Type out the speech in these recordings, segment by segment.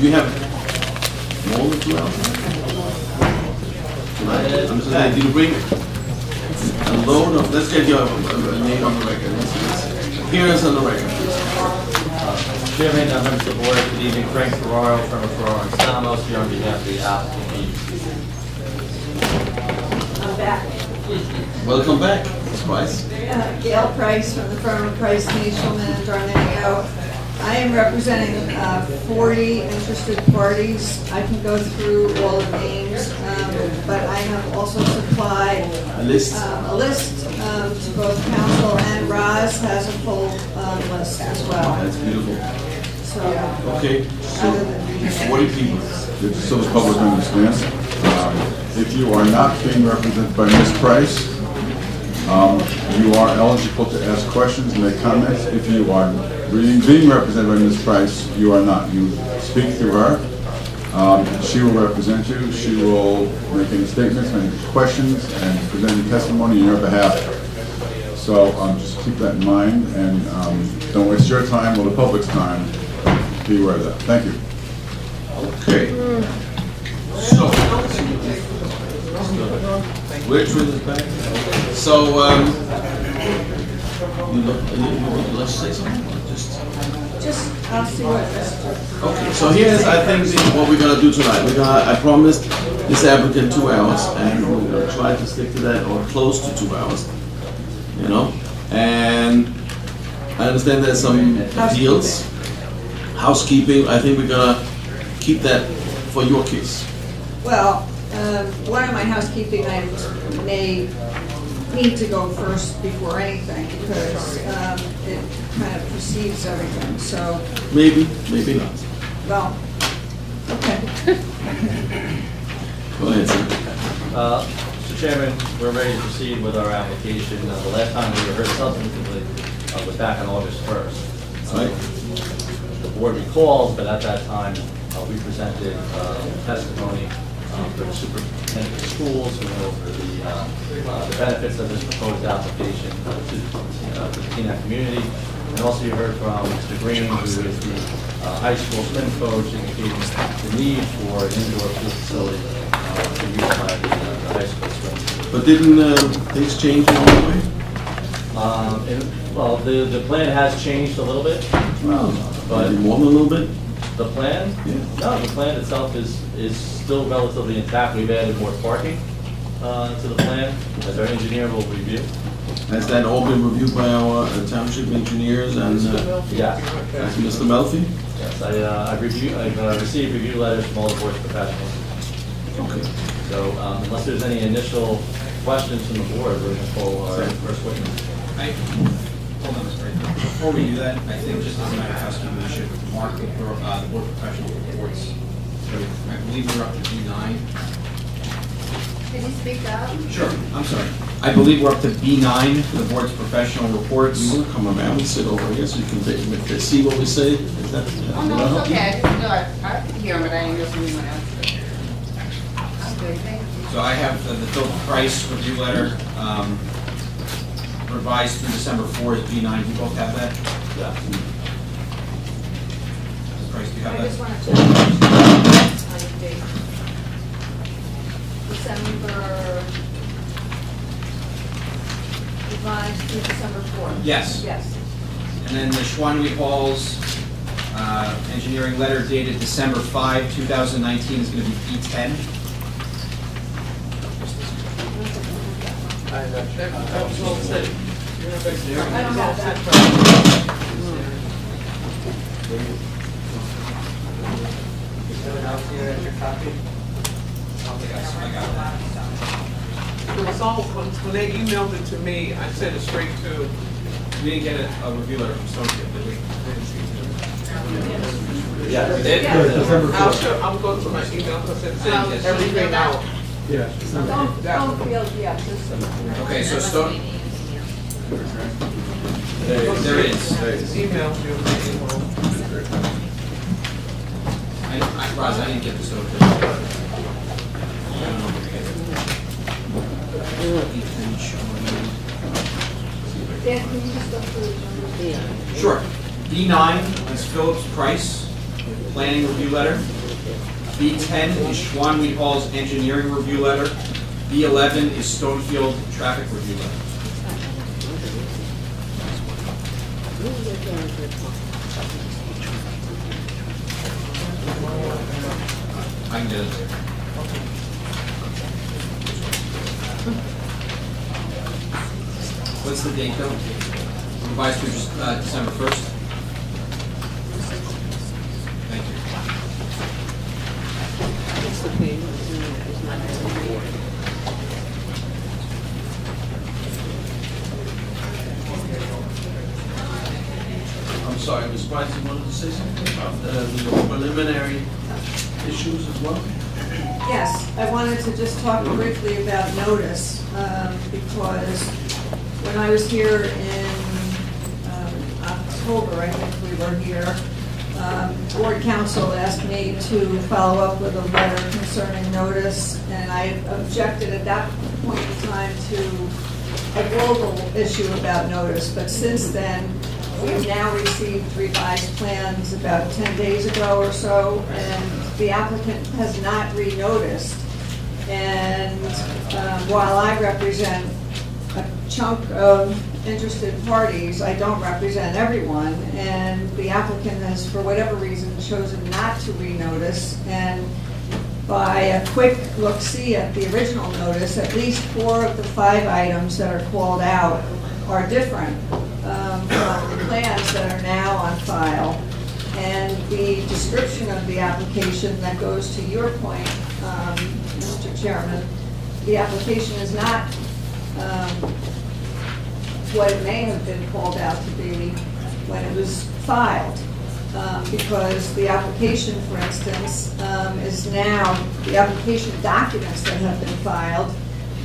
you have more than 2 hours? I'm just saying, did you bring a load of, let's get your name on the record. Appearance on the record, please. Chairman, members of the board, good evening. Frank Ferraro from Ferraro and Stamos here on behalf of the applicant. I'm back. Welcome back, Ms. Price. Gail Price from the firm of Price, Nieschelman, and Darnell. I am representing 40 interested parties. I can go through all the names, but I have also supplied A list. a list to both council, and Roz has a full list as well. That's beautiful. So, Okay, so 40 people. So the public understands. If you are not being represented by Ms. Price, you are eligible to ask questions and make comments. If you are being represented by Ms. Price, you are not. You speak through her. She will represent you. She will make any statements, make questions, and present any testimony on your behalf. So just keep that in mind, and don't waste your time or the public's time. Be aware of that. Thank you. Okay. So, which was it back? So, let's say something. just, I'll see what Okay, so here's, I think, what we're gonna do tonight. I promised this applicant 2 hours, and we're gonna try to stick to that, or close to 2 hours, you know? And I understand there's some appeals, housekeeping. I think we're gonna keep that for your case. Well, one of my housekeeping items may need to go first before anything, because it kind of precedes everything, so, Maybe, maybe not. well, okay. Go ahead, sir. Mr. Chairman, we're ready to proceed with our application. The last time we were heard substantively was back on August 1st. Right. The board recalls, but at that time, we presented testimony for the superintendent of schools who went over the benefits of this proposed application to the Teaneck community. And also you heard from Mr. Green, who is the high school swim coach, indicating the need for an indoor pool facility to use by the high school swim team. But didn't things change along the way? Well, the plan has changed a little bit, but Maybe more than a little bit? the plan? Yeah. No, the plan itself is still relatively intact. We've added more parking to the plan, as our engineer will review. Has that all been reviewed by our township engineers and Yeah. Mr. Melfi? Yes, I've received review letters from all the board's professionals. Okay. So unless there's any initial questions from the board, we're going to call our first witness. Hold on, Mr. President. Before we do that, I think just as a matter of housekeeping, we should mark the board professional reports. So I believe we're up to B9. Can you speak up? Sure, I'm sorry. I believe we're up to B9 for the board's professional reports. You want to come around and sit over here so you can see what we say? Is that, Oh, no, it's okay. I just know I can hear him, but I didn't hear from anyone else. Okay, thank you. So I have the Phil Price review letter, revised through December 4th, B9. You both have that? Yeah. Mr. Price, do you I have just that? want to check on the date. December, revised to December 4th. Yes. Yes. And then the Schwanwee Halls engineering letter dated December 5, 2019 is going to be B10. I don't have that. It was all, when they emailed it to me, I sent it straight to, We didn't get a review letter from Sophia, did we? Yeah. We did? I'll go to my email because it sent everything out. Don't feel, yeah, just. Okay, so Stone, there is. Email you. Roz, I didn't get this over. Dan, can you just go through the numbers? Sure. B9 is Phillips Price. planning review letter. B10 is Schwanweed Hall's engineering review letter. B11 is Stonefield traffic review letter. I can get it there. What's the date though? Revised to December 1st? Thank you. I'm sorry, Ms. Price, you wanted to say something about the preliminary issues as well? Yes, I wanted to just talk briefly about notice, because when I was here in October, I think we were here, board council asked me to follow up with a letter concerning notice, and I objected at that point in time to a global issue about notice, but since then, we've now received revised plans about 10 days ago or so, and the applicant has not renoticed. And while I represent a chunk of interested parties, I don't represent everyone, and the applicant has, for whatever reason, chosen not to renotice. And by a quick look-see at the original notice, at least 4 of the 5 items that are called out are different from the plans that are now on file. And the description of the application that goes to your point, Mr. Chairman, the application is not what it may have been called out to be when it was filed. Because the application, for instance, is now, the application documents that have been filed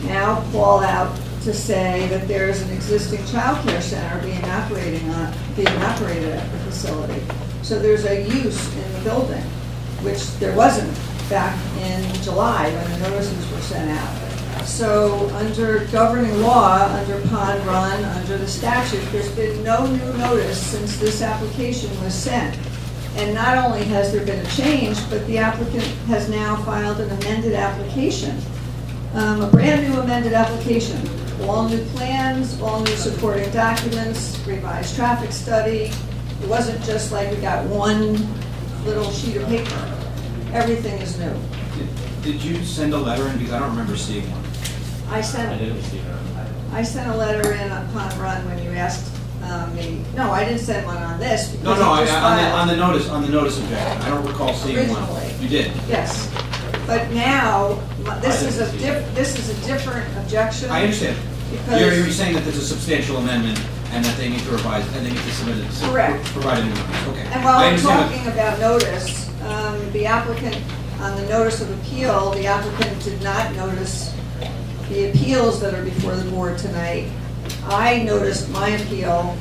now call out to say that there's an existing child care center being operated at the facility. So there's a use in the building, which there wasn't back in July when the notices were sent out. So under governing law, under Pond Run, under the statute, there's been no new notice since this application was sent. And not only has there been a change, but the applicant has now filed an amended application, a brand new amended application. All new plans, all new supporting documents, revised traffic study. It wasn't just like we got one little sheet of paper. Everything is new. Did you send a letter in? Because I don't remember seeing one. I sent a letter in on Pond Run when you asked me. No, I didn't send one on this. No, because it just filed. on the notice objection. I don't recall seeing one. Originally. You did? Yes. But now, this is a different objection. I understand. Because- You're saying that there's a substantial amendment and that they need to revise, and they need to submit it. Correct. Provide a new notice, okay. And while I I'm understand talking about notice, the applicant, on the notice of appeal, the applicant did not notice the appeals that are before the board tonight. I noticed my appeal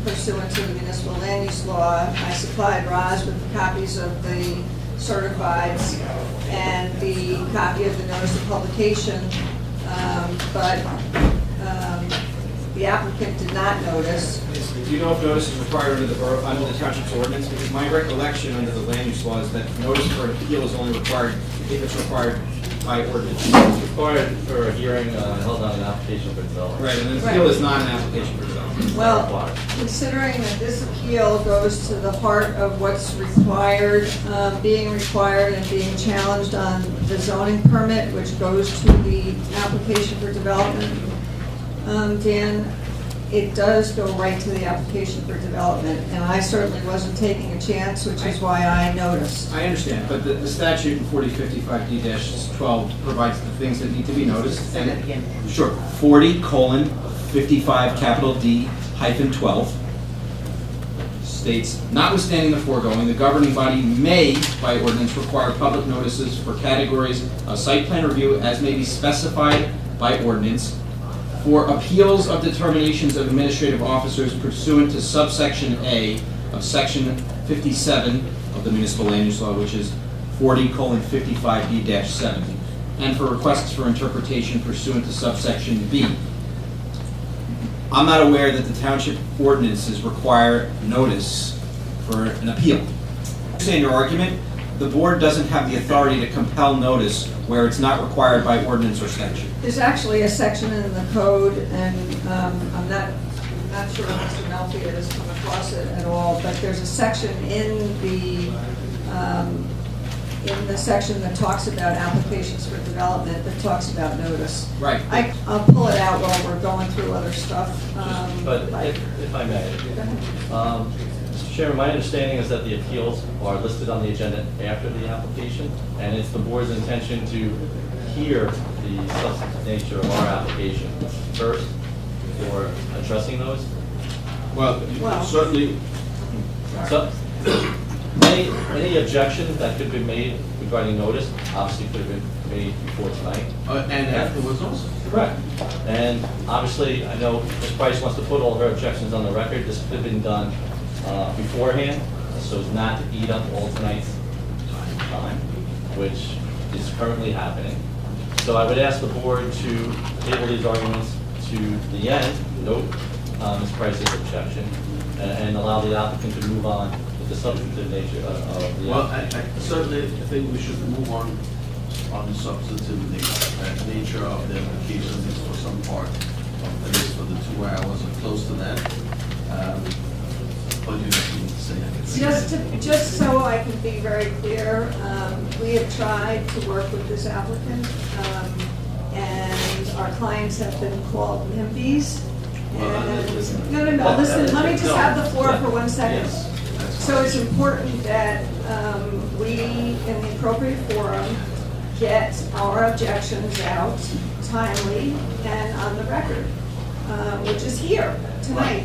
pursuant to the municipal land use law. I supplied Roz with copies of the certifieds and the copy of the notice of publication, but the applicant did not notice. Do you know if notice is required under the township's ordinance? Because my recollection under the land use law is that notice for an appeal is only required if it's required by ordinance. It's required for a hearing held on an application for development. Right, and an appeal is not an application for development. Well, considering that this appeal goes to the heart of what's required, being required and being challenged on the zoning permit, which goes to the application for development, Dan, it does go right to the application for development, and I certainly wasn't taking a chance, which is why I noticed. I understand, but the statute in 4055D-12 provides the things that need to be noticed. Say that again. Sure, 40:55D-12 states, notwithstanding the foregoing, the governing body may, by ordinance, require public notices for categories of site plan review as may be specified by ordinance for appeals of determinations of administrative officers pursuant to subsection A of section 57 of the municipal land use law, which is 40:55D-70, and for requests for interpretation pursuant to subsection B. I'm not aware that the township ordinances require notice for an appeal. understand your argument. The board doesn't have the authority to compel notice where it's not required by ordinance or statute. There's actually a section in the code, and I'm not sure if Mr. Melfi has come across it at all, but there's a section in the section that talks about applications for development that talks about notice. Right. I'll pull it out while we're going through other stuff. But if I may, Go ahead. Mr. Chairman, my understanding is that the appeals are listed on the agenda after the application, and it's the board's intention to hear the substantive nature of our application first before addressing those. Well, Well- certainly, So, any objection that could be made regarding notice, obviously could have been made before tonight. and afterwards also. Correct. And obviously, I know Ms. Price wants to put all her objections on the record. This could have been done beforehand, so as not to eat up all tonight's time, which is currently happening. So I would ask the board to table these arguments to the end, note Ms. Price's objection, and allow the applicant to move on with the substantive nature of the Well, application. I certainly think we should move on the substantive nature of the application, at least for some part, at least for the 2 hours or close to that. But you have to say it. Just so I can be very clear, we have tried to work with this applicant, and our clients have been called NIMBYs. Listen. No, listen, let me just No. have the floor for 1 second. Yes. So it's important that we, in the appropriate forum, get our objections out timely and on the record, which is here tonight.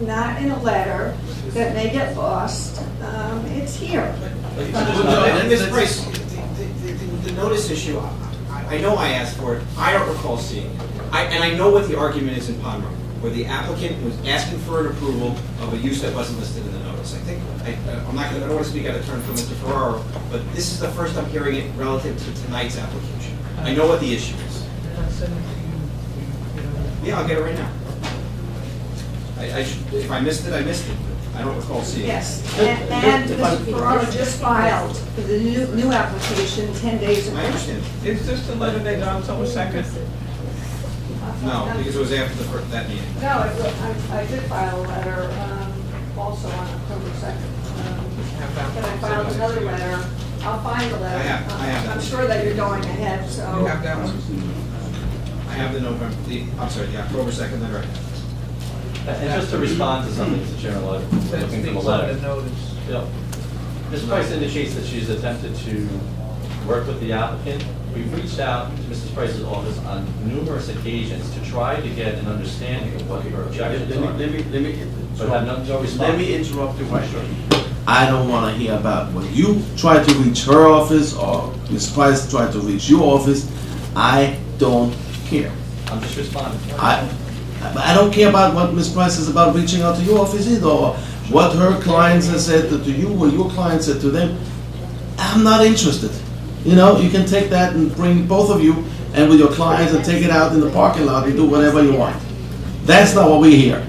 Not in a letter that may get lost. It's here. Ms. Price, the notice issue, I know I asked for it, I don't recall seeing it. And I know what the argument is in Palmer, where the applicant was asking for an approval of a use that wasn't listed in the notice. I think, I don't want to speak out of turn for Mr. Ferraro, but this is the first I'm hearing it relative to tonight's application. I know what the issue is. Yeah, I'll get it right now. If I missed it, I missed it. I don't recall seeing it. Yes, and Mr. Ferraro just filed for the new application 10 days ago. I understand. Is this the letter they got on October 2nd? No, because it was after that meeting. No, I did file a letter also on October 2nd. But I filed another letter. I'll find the letter. I have that. I'm sure that you're going ahead, so. You have that one? I have the October 2nd letter. And just to respond to something, Mr. Chairman, while we're looking for the letter. Yeah. Ms. Price indicates that she's attempted to work with the applicant. We've reached out to Mrs. Price's office on numerous occasions to try to get an understanding of what her objections are. Let me But have no response. Let me interrupt you right here. I don't want to hear about when you try to reach her office or Ms. Price tried to reach your office. I don't care. I'm just responding. I don't care about what Ms. Price is about reaching out to your office either, or what her clients have said to you, or your clients said to them. I'm not interested. You know, you can take that and bring both of you and with your clients and take it out in the parking lot and do whatever you want. That's not what we hear.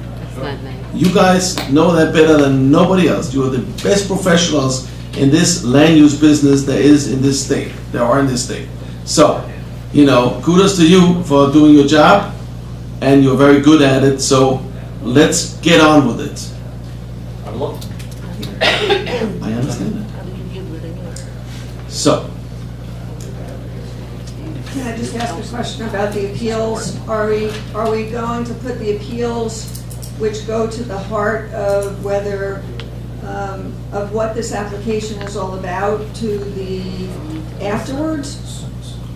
You guys know that better than nobody else. You are the best professionals in this land use business there is in this state. There are in this state. So, you know, kudos to you for doing your job, and you're very good at it. So, let's get on with it. I understand that. So, Can I just ask a question about the appeals? Are we going to put the appeals which go to the heart of whether, of what this application is all about to the afterwards?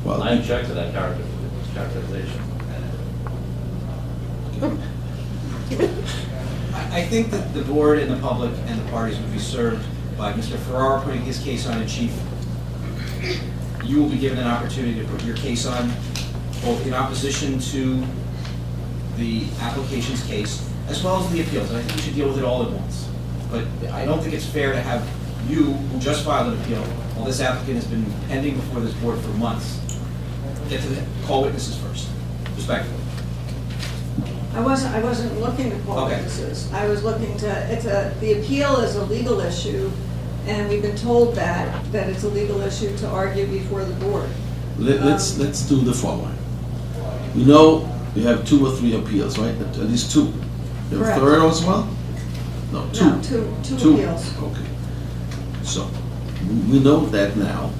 well, I object to that characterization. I think that the board and the public and the parties would be served by Mr. Ferraro putting his case on in chief. You will be given an opportunity to put your case on, both in opposition to the application's case, as well as the appeals. And I think we should deal with it all at once. But I don't think it's fair to have you, who just filed an appeal, while this applicant has been pending before this board for months, get to call witnesses first, respectfully. I wasn't looking to call Okay. witnesses. I was looking to, the appeal is a legal issue, and we've been told that it's a legal issue to argue before the board. Let's do the following. You know, you have 2 or 3 appeals, right? At least 2. You have a Correct. third as well? No, 2. No, two appeals. Okay. So, we know that now.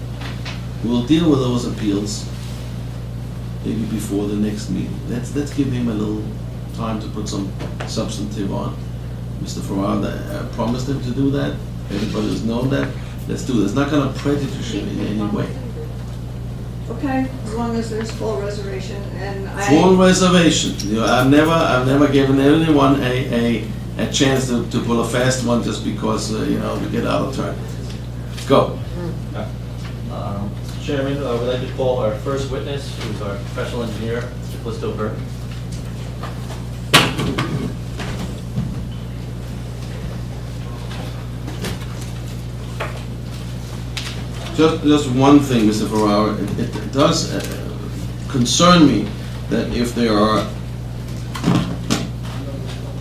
We'll deal with those appeals maybe before the next meeting. Let's give him a little time to put some substantive on. Mr. Farrar, I promised him to do that. Everybody has known that. Let's do this. It's not going to prejudice him in any way. Okay, as long as there's full reservation, and Full reservation. You know, I've never given anyone a chance to pull a fast one just because we get out of turn. Go. Mr. Chairman, I would like to call our first witness, who's our professional engineer, Mr. Callisto Burton. Just one thing, Mr. Farrar, it does concern me that if there are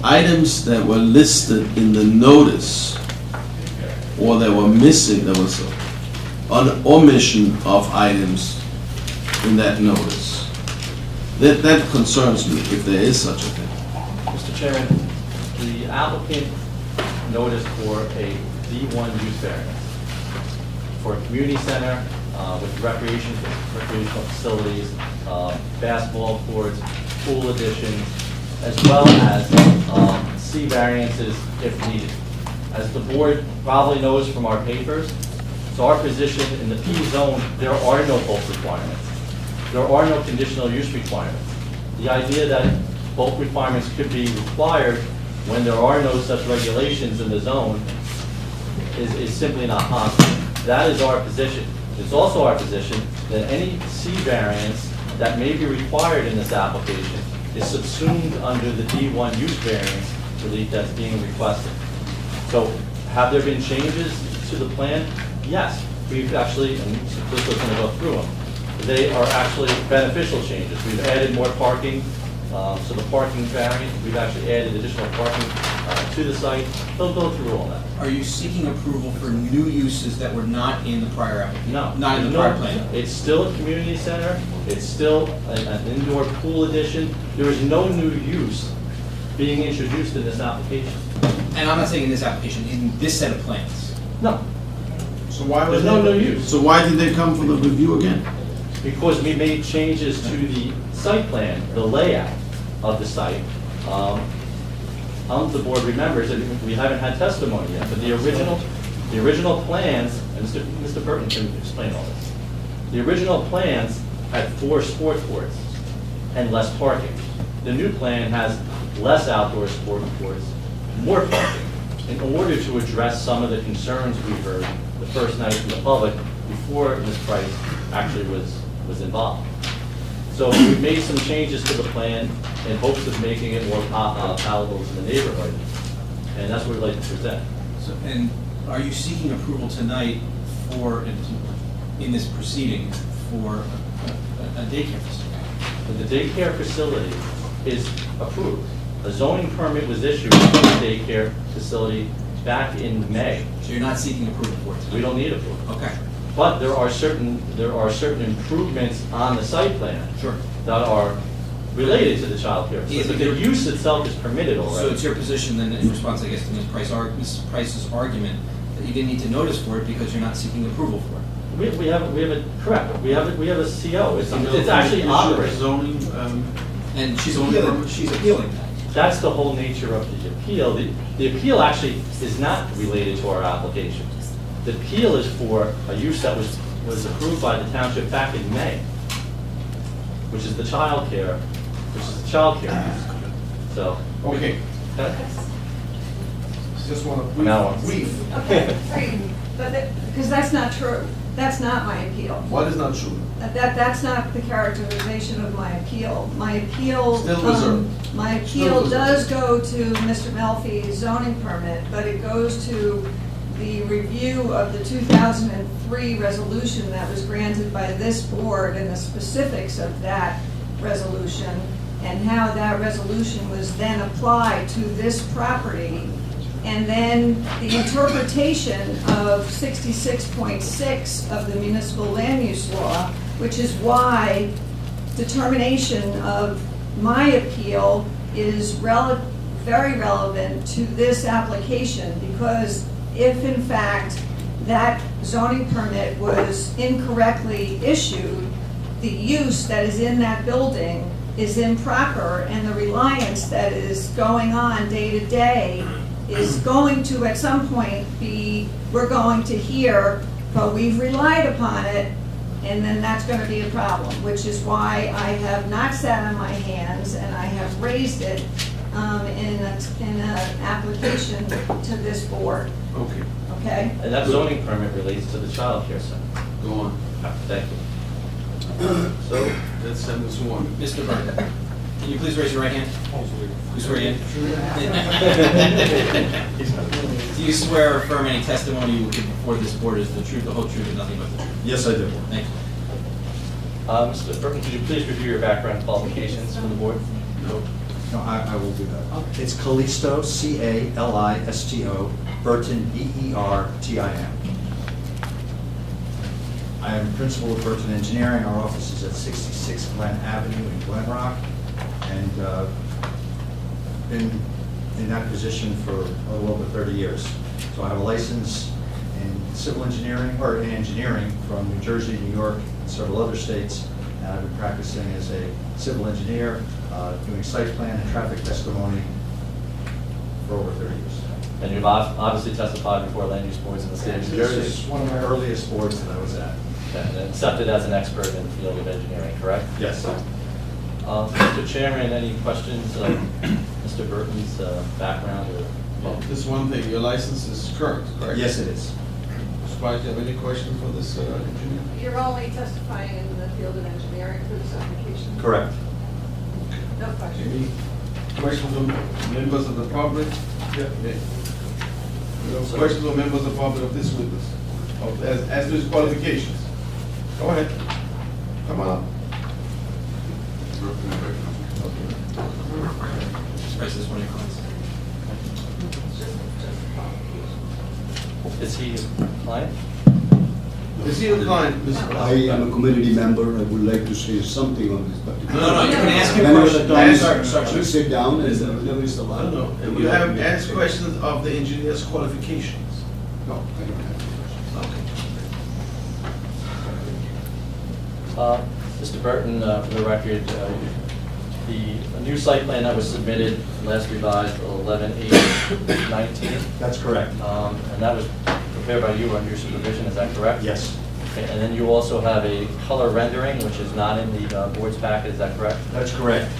items that were listed in the notice or that were missing, there was an omission of items in that notice. That concerns me, if there is such a thing. Mr. Chairman, the applicant noticed for a D1 use variance for a community center with recreational facilities, basketball courts, pool additions, as well as C variances if needed. As the board probably knows from our papers, so our position in the P zone, there are no bulk requirements. There are no conditional use requirements. The idea that bulk requirements could be required when there are no such regulations in the zone is simply not possible. That is our position. It's also our position that any C variance that may be required in this application is subsumed under the D1 use variance relief that's being requested. So have there been changes to the plan? Yes. We've actually, and Mr. Callisto's going to go through them, they are actually beneficial changes. We've added more parking, so the parking variant, we've actually added additional parking to the site. They'll go through all that. Are you seeking approval for new uses that were not in the prior application? No. Not in the prior plan? It's still a community center. It's still an indoor pool addition. There is no new use being introduced in this application. And I'm not saying in this application, in this set of plans. No, So why there's no new use. So why did they come for the review again? Because we made changes to the site plan, the layout of the site. The board remembers that we haven't had testimony yet, but the original plans, and Mr. Burton can explain all this. The original plans had 4 sport courts and less parking. The new plan has less outdoor sport courts, more parking, in order to address some of the concerns we heard the first night from the public before Ms. Price actually was involved. So we've made some changes to the plan in hopes of making it more palatable to the neighborhood, and that's what we'd like to present. So, and are you seeking approval tonight for, in this proceeding, for a daycare facility? But the daycare facility is approved. A zoning permit was issued for the daycare facility back in May. So you're not seeking approval for it tonight? We don't need approval. Okay, But there are certain improvements on the site plan sure. that are related to the child care facility. But the use itself is permitted So already. it's your position then, in response, I guess, to Ms. Price's argument, that you didn't need to notice for it because you're not seeking approval for it? We have a, correct, we have a CO. It's actually operating. Zoning, And she's Zoning appealing, permit? she's appealing that. That's the whole nature of the appeal. The appeal actually is not related to our application. The appeal is for a use that was approved by the township back in May, which is the child care use. So. Okay. Okay. Just want to Now on. brief. Okay, because that's not true. That's not my appeal. What is not true? That's not the characterization of my appeal. My appeal. Still reserved. My Still appeal reserved. does go to Mr. Melfi's zoning permit, but it goes to the review of the 2003 resolution that was granted by this board and the specifics of that resolution and how that resolution was then applied to this property And then the interpretation of 66.6 of the municipal land use law, which is why determination of my appeal is very relevant to this application, because if in fact that zoning permit was incorrectly issued, the use that is in that building is improper, and the reliance that is going on day to day is going to at some point be, we're going to hear, but we've relied upon it, and then that's going to be a problem, which is why I have not sat on my hands and I have raised it in an application to this board. Okay, Okay? And that zoning permit relates to the child care center. go on. Thank you. So, let's send this one. Mr. Burton, can you please raise your right hand? You swear in? Do you swear or affirm any testimony you will give before this board is the truth, the whole truth, and nothing but the truth? Yes, I do. Thank you. Mr. Burton, could you please review your background qualifications for the board? No. No, I will do that. It's Calisto, C-A-L-I-S-T-O, Burton, B-E-R-T-I-N. I am principal of Burton Engineering. Our office is at 66 Glen Avenue in Glen Rock, and been in that position for a little over 30 years. So I have a license in civil engineering, or in engineering from New Jersey, New York, and several other states, and I've been practicing as a civil engineer, doing site plan and traffic testimony for over 30 years. And you've obviously testified before land use boards in the state of New This Jersey. is one of my earliest boards that I was at. Okay, and accepted as an expert in the field of engineering, correct? Yes. Mr. Chairman, any questions of Mr. Burton's background or? Well, this one thing, your license is current, correct? Yes, it is. Mr. Price, do you have any questions for this engineer? You're only testifying in the field of engineering for this application? Correct. No question. Any questions from members of the public? Yeah. No questions from members of the public of this witness, as to his qualifications? Go ahead. Come on up. Price is one of your clients. Is he a client? Is he a client, Mr. I Price? am a committee member. I would like to say something on this particular. No, you can ask him Member of questions. the time, Sorry. please sit down and Is it- there is a I lot. don't know. And you have asked questions of the engineer's qualifications. No, I don't have. Okay. Mr. Burton, for the record, the new site plan that was submitted, last revised 11/8/19, That's correct. and that was prepared by you under your supervision, is that correct? Yes, Okay, and then you also have a color rendering, which is not in the board's packet, is that correct? that's correct.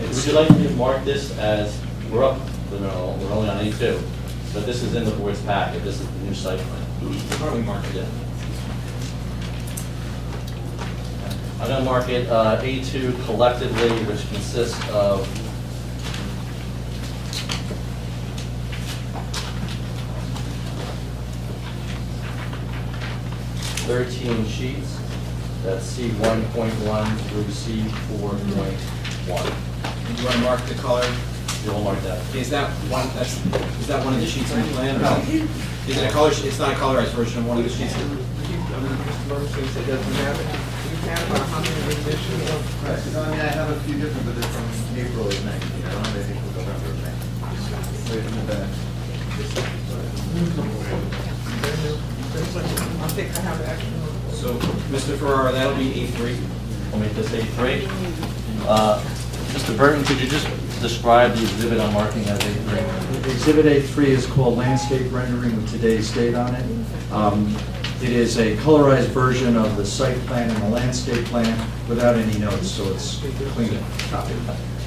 Would you like me to mark this as, we're only on A2, but this is in the board's packet, this is the new site plan. Probably mark it. Yeah. I'm going to mark it A2 collectively, which consists of 13 sheets. That's C1.1 through C4.1. And you want to mark the color? You'll mark that. Is that one of the sheets on the plan? Or is it a color, it's not a colorized version of one of the sheets? Mr. Burton says it doesn't have it. You have about how many renditions of? I have a few different, but they're from April of 19. I don't have anything from November of 19. Right in the back. I think I have the extra one. So, Mr. Ferrara, that'll be A3. We'll make this A3. Mr. Burton, could you just describe the exhibit I'm marking as A3? Exhibit A3 is called Landscape Rendering with today's date on it. It is a colorized version of the site plan and the landscape plan without any notes, so it's clean copy.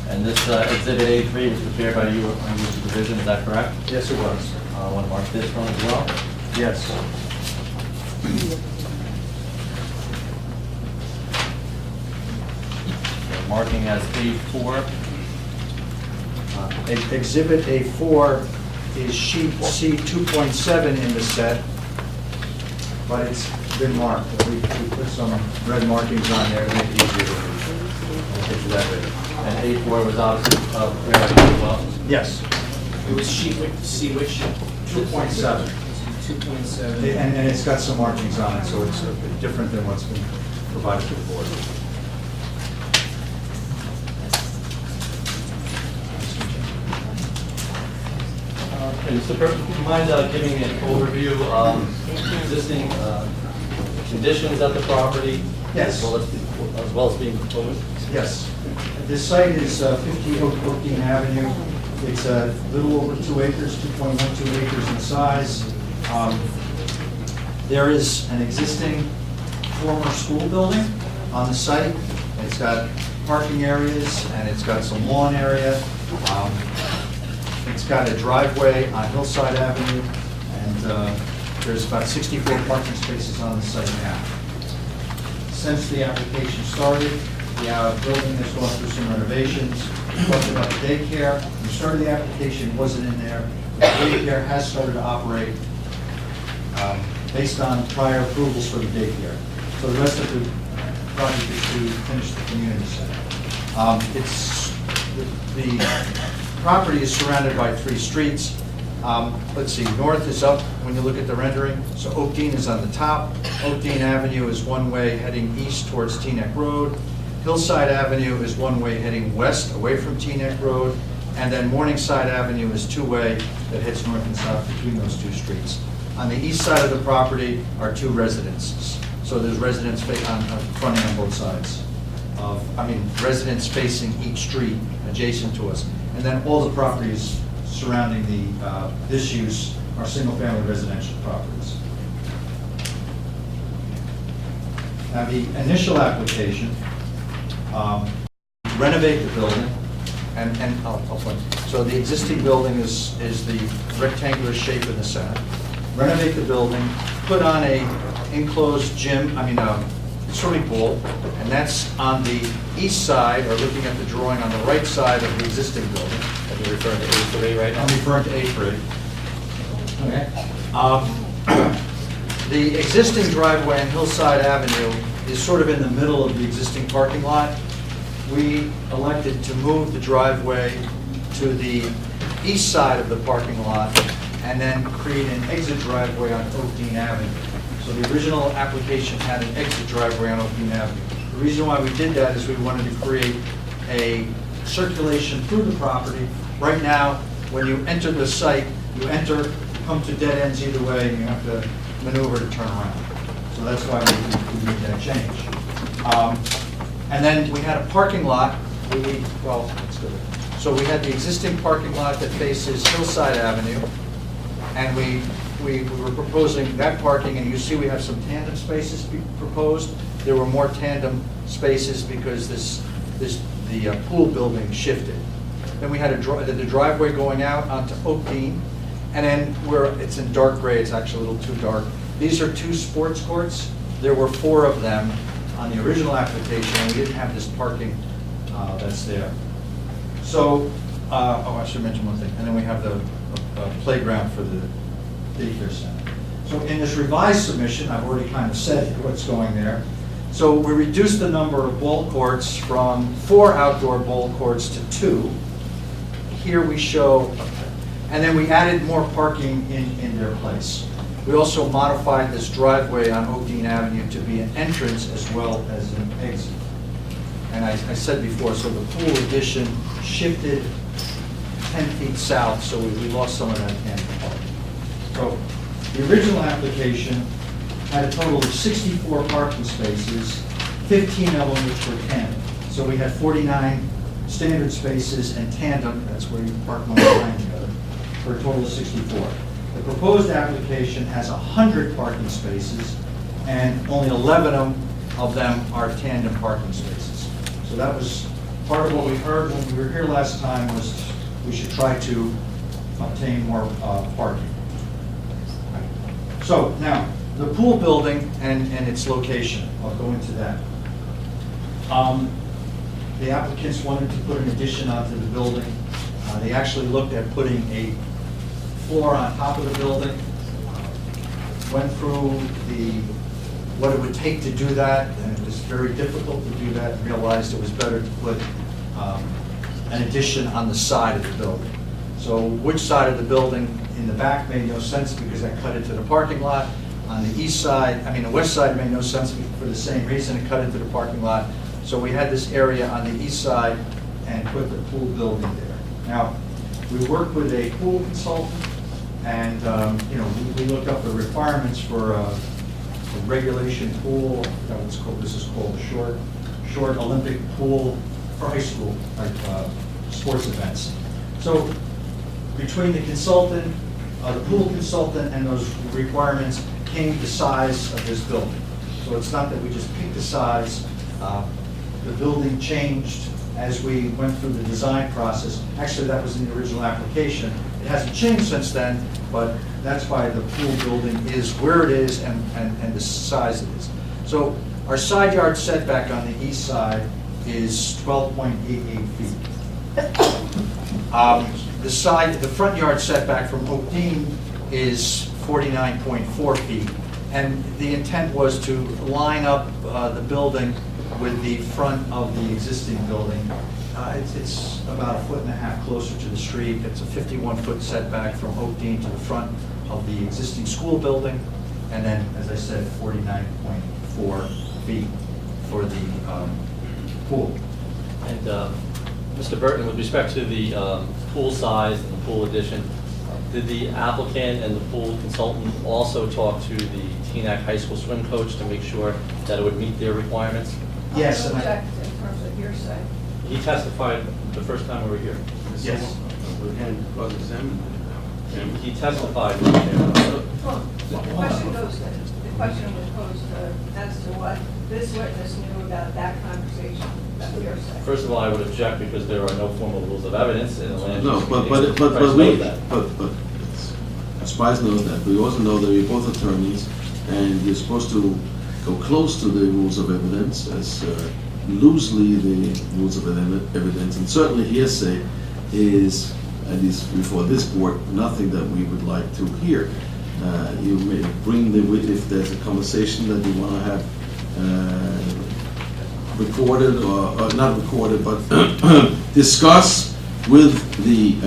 And this exhibit A3 was prepared by you under your supervision, is that correct? Yes, it was. I want to mark this one as well. Yes. Marking as A4. Exhibit A4 is sheet C2.7 in the set, but it's been marked. We put some red markings on there to make it easier to read. I'll get you that later. And A4 was obviously prepared by you as well. Yes. It was see which? 2.7. 2.7. And it's got some markings on it, so it's a bit different than what's been provided to the board. Mr. President, would you mind giving me an overview of existing conditions at the property? Yes. As well as being proposed? Yes. This site is 50 Oakdene Avenue. It's a little over 2 acres, 2.12 acres in size. There is an existing former school building on the site. It's got parking areas and it's got some lawn area. It's got a driveway on Hillside Avenue, and there's about 64 parking spaces on the site now. Since the application started, the building has gone through some renovations. We talked about the daycare. When we started the application, it wasn't in there. The daycare has started to operate based on prior approvals for the daycare. So the rest of the project is to finish the community center. The property is surrounded by 3 streets. Let's see, north is up when you look at the rendering. So Oakdene is on the top. Oakdene Avenue is one way heading east towards Teaneck Road. Hillside Avenue is one way heading west away from Teaneck Road. And then Morningside Avenue is 2-way that heads north and south between those 2 streets. On the east side of the property are 2 residences. So there's residents on front and on both sides. Residents facing each street adjacent to us. And then all the properties surrounding this use are single-family residential properties. Now, the initial application, renovate the building, and I'll point. So the existing building is the rectangular shape in the center. Renovate the building, put on a enclosed gym, swimming pool, and that's on the east side, or looking at the drawing on the right side of the existing building. Are you referring to A3 right now? I'm referring to A3. Okay. The existing driveway on Hillside Avenue is sort of in the middle of the existing parking lot. We elected to move the driveway to the east side of the parking lot and then create an exit driveway on Oakdene Avenue. So the original application had an exit driveway on Oakdene Avenue. The reason why we did that is we wanted to create a circulation through the property. Right now, when you enter the site, you come to dead ends either way, and you have to maneuver to turn around. So that's why we made that change. And then we had a parking lot. Let's go there. So we had the existing parking lot that faces Hillside Avenue, and we were proposing that parking, and you see we have some tandem spaces proposed. There were more tandem spaces because the pool building shifted. Then we had the driveway going out onto Oakdene, and then it's in dark gray, it's actually a little too dark. These are 2 sports courts. There were 4 of them on the original application, and we didn't have this parking that's there. So, I should mention one thing, and then we have the playground for the daycare center. So in this revised submission, I've already kind of said what's going there. So we reduced the number of ball courts from 4 outdoor ball courts to 2. Here we show, and then we added more parking in their place. We also modified this driveway on Oakdene Avenue to be an entrance as well as an exit. And I said before, so the pool addition shifted 10 feet south, so we lost some of that tandem parking. So the original application had a total of 64 parking spaces, 15 of them which were tandem. So we had 49 standard spaces and tandem, that's where you park one behind the other, for a total of 64. The proposed application has 100 parking spaces, and only 11 of them are tandem parking spaces. So that was part of what we heard when we were here last time, was we should try to obtain more parking. So now, the pool building and its location, I'll go into that. The applicants wanted to put an addition onto the building. They actually looked at putting a floor on top of the building. Went through what it would take to do that, and it was very difficult to do that, and realized it was better to put an addition on the side of the building. So which side of the building in the back made no sense because that cut into the parking lot. On the east side, I mean, the west side made no sense for the same reason, it cut into the parking lot. So we had this area on the east side and put the pool building there. Now, we worked with a pool consultant, and you know, we looked up the requirements for a regulation pool. That was called, this is called a short Olympic pool for high school type sports events. So between the consultant, the pool consultant, and those requirements came the size of this building. So it's not that we just picked the size. The building changed as we went through the design process. Actually, that was in the original application. It hasn't changed since then, but that's why the pool building is where it is and the size it is. So our side yard setback on the east side is 12.88 feet. The front yard setback from Oakdene is 49.4 feet. And the intent was to line up the building with the front of the existing building. It's about 1.5 feet closer to the street. It's a 51-foot setback from Oakdene to the front of the existing school building. And then, as I said, 49.4 feet for the pool. And Mr. Burton, with respect to the pool size and the pool addition, did the applicant and the pool consultant also talk to the Teaneck High School swim coach to make sure that it would meet their requirements? Yes. I'll object in terms of hearsay. He testified the first time we were here. Yes. And cross-examine. He testified right there. Well, the question was posed as to what this witness knew about that conversation, that hearsay. First of all, I would object because there are no formal rules of evidence in the land. No, use but committee. but Christ knows that. but Spice knows that. We also know that you're both attorneys, and you're supposed to go close to the rules of evidence as loosely the rules of evidence, and certainly hearsay is, at least before this board, nothing that we would like to hear. You may bring the witness if there's a conversation that you want to have recorded or not recorded, but discuss with the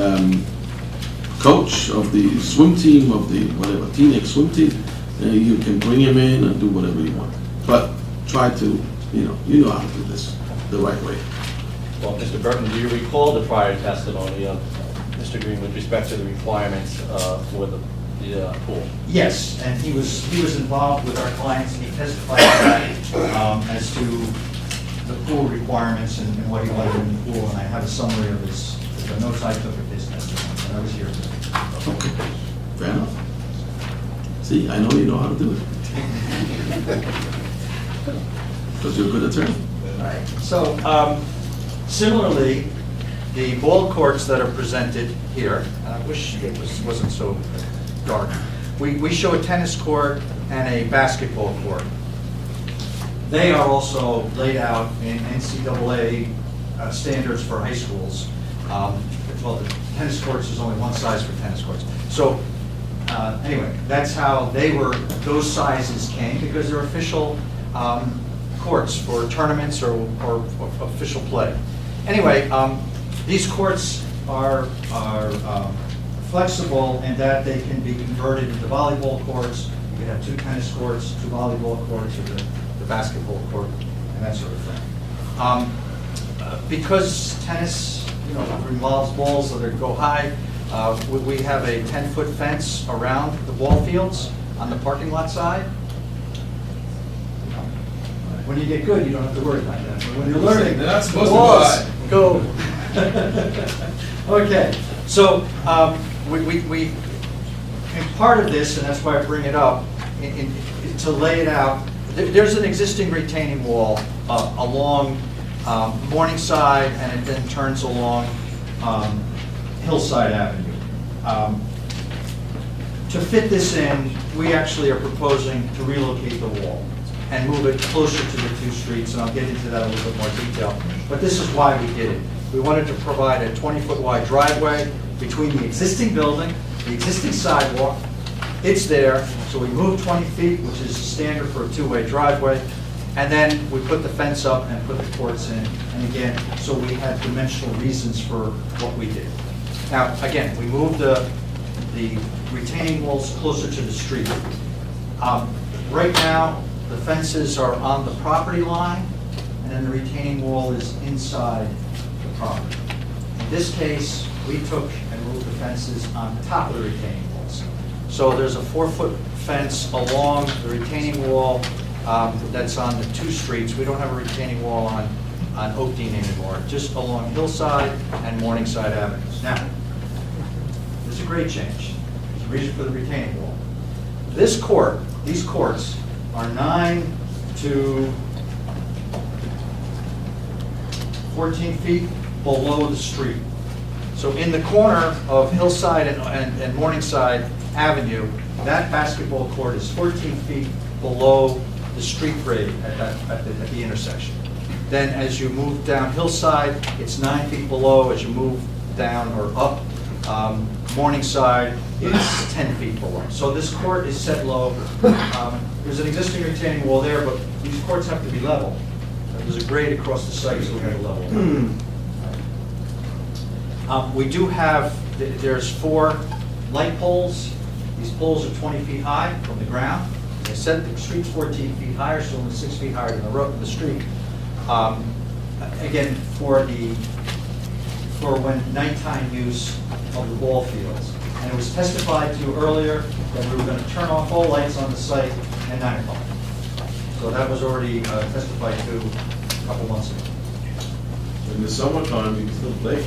coach of the swim team, of the whatever, Teaneck swim team. You can bring him in and do whatever you want. But try to, you know how to do this the right way. Well, Mr. Burton, do you recall the prior testimony of Mr. Green with respect to the requirements for the pool? Yes, and he was involved with our clients, and he testified to that, as to the pool requirements and what he wanted in the pool, and I have a summary of the notes I took of his testimony, and I was here. Okay, fair enough. See, I know you know how to do it. Because you're a good attorney. Right. So, similarly, the ball courts that are presented here, and I wish it wasn't so dark. We show a tennis court and a basketball court. They are also laid out in NCAA standards for high schools. Well, the tennis courts is only one size for tennis courts. So anyway, that's how those sizes came, because they're official courts for tournaments or official play. Anyway, these courts are flexible in that they can be converted into volleyball courts. You can have 2 tennis courts, 2 volleyball courts, or the basketball court, and that sort of thing. Because tennis, involves balls that go high, we have a 10-foot fence around the ball fields on the parking lot side. When you get good, you don't have to worry about that. But when you're learning, They're not supposed to balls go. Okay, so we and part of this, and that's why I bring it up, to lay it out. There's an existing retaining wall along Morningside, and it then turns along Hillside Avenue. To fit this in, we actually are proposing to relocate the wall and move it closer to the 2 streets, and I'll get into that in a little bit more detail. But this is why we did it. We wanted to provide a 20-foot wide driveway between the existing building, the existing sidewalk. It's there, so we moved 20 feet, which is standard for a 2-way driveway, and then we put the fence up and put the courts in. And again, so we had dimensional reasons for what we did. Now, again, we moved the retaining walls closer to the street. Right now, the fences are on the property line, and then the retaining wall is inside the property. In this case, we took and moved the fences on top of the retaining walls. So there's a 4-foot fence along the retaining wall that's on the 2 streets. We don't have a retaining wall on Oakdene anymore, just along Hillside and Morningside Avenues. Now, there's a grade change. There's a reason for the retaining wall. This court, these courts are 9 to 14 feet below the street. So in the corner of Hillside and Morningside Avenue, that basketball court is 14 feet below the street grade at the intersection. Then as you move down Hillside, it's 9 feet below. As you move down or up Morningside, it's 10 feet below. So this court is set low. There's an existing retaining wall there, but these courts have to be level. There's a grade across the site, so we have a level. We do have, there's 4 light poles. These poles are 20 feet high from the ground. They said the street's 14 feet higher, so only 6 feet higher than the road, the street. Again, for when nighttime use of the ball fields. And it was testified to earlier that we were going to turn off all lights on the site at 9 o'clock. So that was already testified to a couple months ago. In the summertime, you can still play.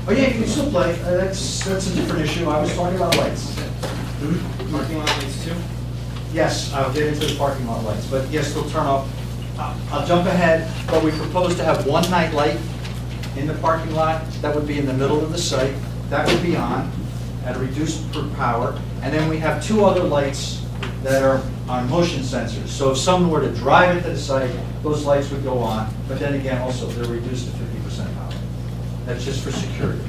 Oh yeah, you can still play. That's a different issue. I was talking about lights. Parking lot lights too? Yes, I'll get into the parking lot lights, but yes, they'll turn off. I'll jump ahead, but we propose to have 1 night light in the parking lot. That would be in the middle of the site. That would be on at a reduced power. And then we have 2 other lights that are on motion sensors. So if someone were to drive into the site, those lights would go on. But then again, also, they're reduced to 50% power. That's just for security.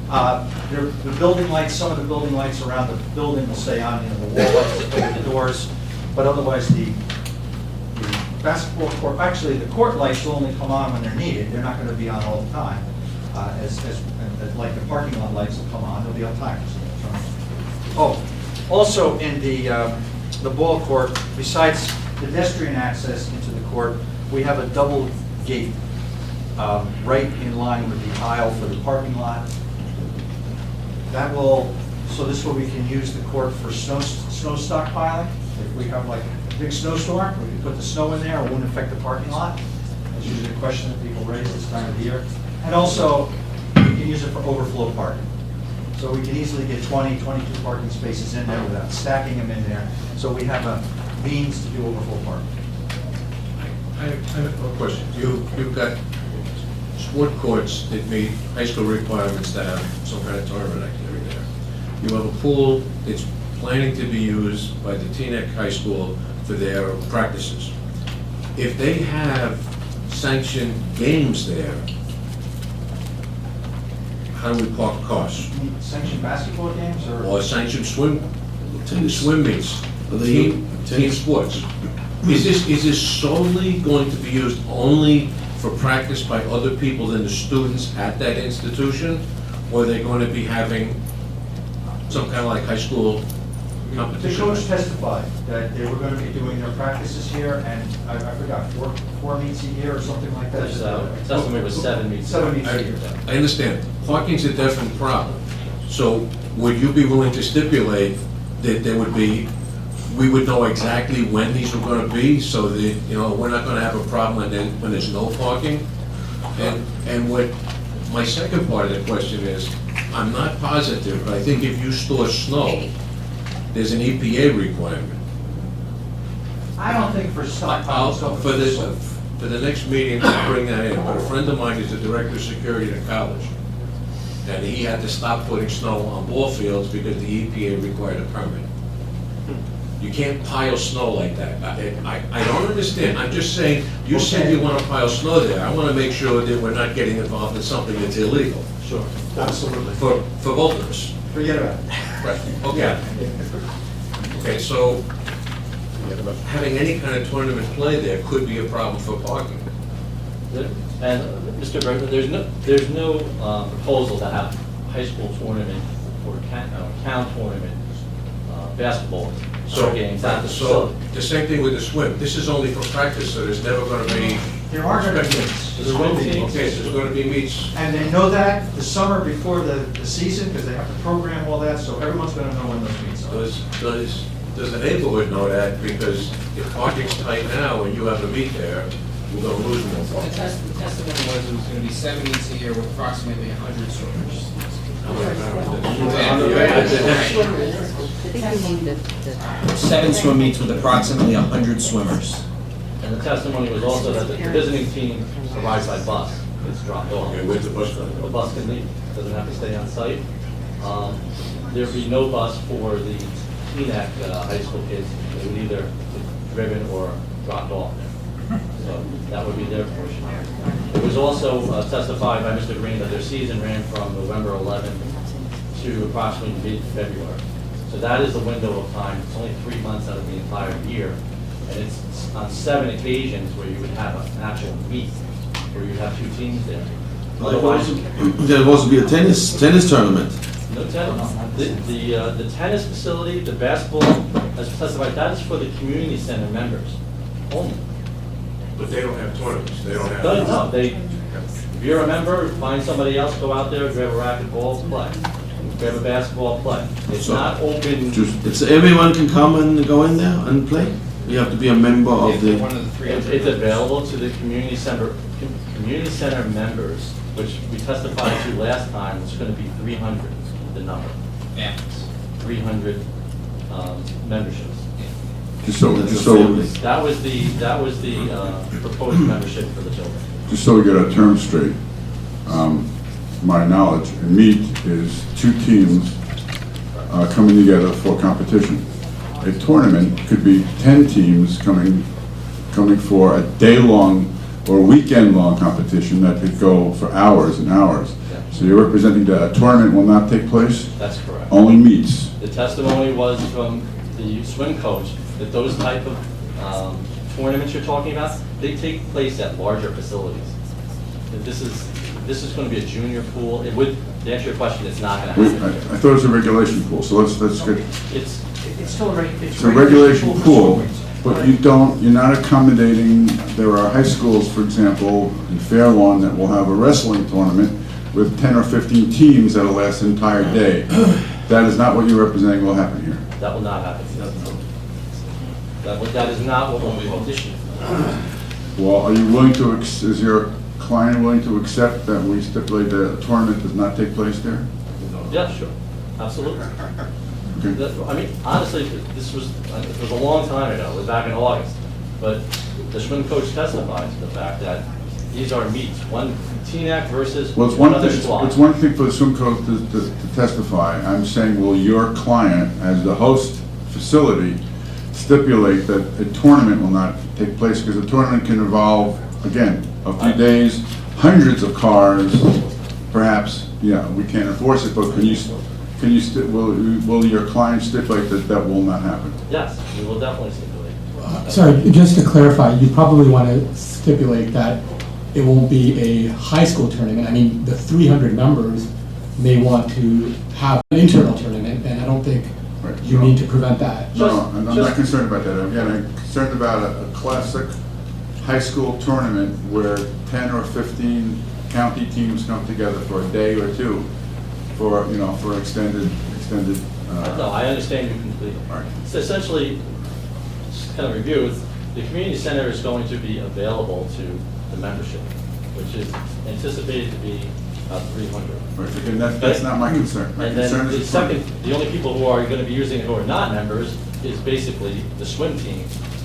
The building lights, some of the building lights around the building will stay on, the wall lights, the doors. But otherwise, the basketball court, actually, the court lights will only come on when they're needed. They're not going to be on all the time. Like the parking lot lights will come on, they'll be on timers. Oh, also in the ball court, besides pedestrian access into the court, we have a double gate right in line with the aisle for the parking lot. That will, so this way we can use the court for snow stockpiling. If we have like a big snowstorm, we can put the snow in there, it wouldn't affect the parking lot. That's usually a question that people raise this time of the year. And also, we can use it for overflow parking. So we can easily get 20, 22 parking spaces in there without stacking them in there. So we have a means to do overflow parking. I have a question. You've got sport courts that meet high school requirements to have some kind of tournament activity there. You have a pool that's planning to be used by the Teaneck High School for their practices. If they have sanctioned games there, how do we park cars? Sanctioned basketball games Or sanctioned swim meets, team sports? Is this solely going to be used only for practice by other people than the students at that institution? Or are they going to be having some kind of like high school competition? The coach testified that they were going to be doing their practices here, and I forgot, four meets a year or something like that. Testimony was 7 meets. 7 meets a year. I understand. Parking's a different problem. So would you be willing to stipulate that there would be, we would know exactly when these were going to be, so that, we're not going to have a problem when there's no parking? And what my second part of the question is, I'm not positive, but I think if you store snow, there's an EPA requirement. I don't think for stockpiles. For the next meeting, I'll bring that in. But a friend of mine is the director of security at college, and he had to stop putting snow on ball fields because the EPA required a permit. You can't pile snow like that. I don't understand. I'm just saying, you said you want to pile snow there. I want to make sure that we're not getting involved in something that's illegal. Sure, absolutely. For both of us. Forget about it. Right, okay. Okay, so having any kind of tournament play there could be a problem for parking. And Mr. Bergman, there's no proposal to have high school tournament or town tournament, basketball So, games at the so facility. the same thing with the swim. This is only for practice, so there's never gonna be. There are going to be meets. The swim team, Okay, so there's gonna be meets. And they know that the summer before the season, because they have to program all that, so everyone's going to know when those meets are. Does the neighborhood know that? Because if parking's tight now and you have a meet there, we're gonna lose more The parking. testimony was it was going to be 7 meets a year with approximately 100 swimmers. Seven swim meets with approximately 100 swimmers. and the testimony was also that the visiting team arrives by bus. It's dropped off. Okay, where's the bus going? The bus can leave, doesn't have to stay on site. There'd be no bus for the Teaneck high school kids. They would either be driven or dropped off there. So that would be their portion. It was also testified by Mr. Green that their season ran from November 11th to approximately mid-February. So that is the window of time. It's only 3 months out of the entire year. And it's on 7 occasions where you would have an actual meet, where you'd have 2 teams there. Otherwise, There'll also be a tennis tournament. no tennis. The tennis facility, the basketball, as testified, that is for the community center members only. But they don't have tournaments, they don't have. No, if you're a member, find somebody else, go out there, grab a racquetball, play. Grab a basketball, play. It's So- not open. It's everyone can come and go in there and play? You have to be a member of If they're the, one of the 300. It's available to the community center members, which we testified to last time, it's gonna be 300, the number, Families. 300 memberships. Just so That was the proposed membership for the children. Just so we get our terms straight, my knowledge, a meet is 2 teams coming together for competition. A tournament could be 10 teams coming for a day-long or weekend-long competition that could go for hours and hours. So you're representing that a tournament will not take place, That's correct. only meets. The testimony was from the swim coach that those type of tournaments you're talking about, they take place at larger facilities. That This is going to be a junior pool. It would, to answer your question, it's not going to I happen. thought it was a regulation pool, so let's get, It's, It's still a it's a regulation pool, but you're not accommodating, there are high schools, for example, in Fair Lawn that will have a wrestling tournament with 10 or 15 teams that'll last an entire day. That is not what you're representing will happen here. that will not happen. That is not what will be conditioned. Well, are you willing to, is your client willing to accept that we stipulate that a tournament does not take place there? Yeah, sure, absolutely. Okay. I mean, honestly, it was a long time ago, it was back in August, but the swim coach testified to the fact that these are meets, one Teaneck versus Well, it's one one other thing, squad. it's one thing for the swim coach to testify. I'm saying, will your client, as the host facility, stipulate that a tournament will not take place? Because a tournament can involve, again, a few days, hundreds of cars, perhaps, yeah, we can't enforce it, but will your client stipulate that that will not happen? Yes, we will definitely stipulate. Sorry, just to clarify, you probably want to stipulate that it won't be a high school tournament. I mean, the 300 members may want to have an internal tournament, and I don't think Right. you need to prevent that. No, I'm not concerned about that. Again, I'm concerned about a classic high school tournament where 10 or 15 county teams come together for a day or two for, for extended. No, I understand you completely. Right. So essentially, just kind of review, the community center is going to be available to the membership, which is anticipated to be about 300. Right, again, that's not my concern. My And concern then is the second, the only people who are going to be using it who are not members is basically the swim team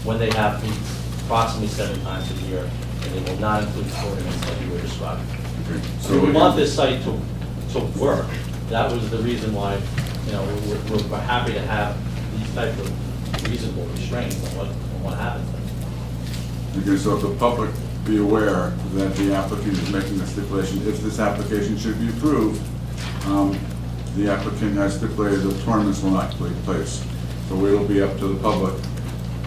when they have meets approximately 7 times a year, and they will not include tournaments like you were describing. Okay, So we want this site to work. That was the reason why, we're happy to have these type of reasonable restraints on what happens. Okay, so if the public be aware that the applicant is making the stipulation, if this application should be approved, the applicant has stipulated that tournaments will not take place. So it'll be up to the public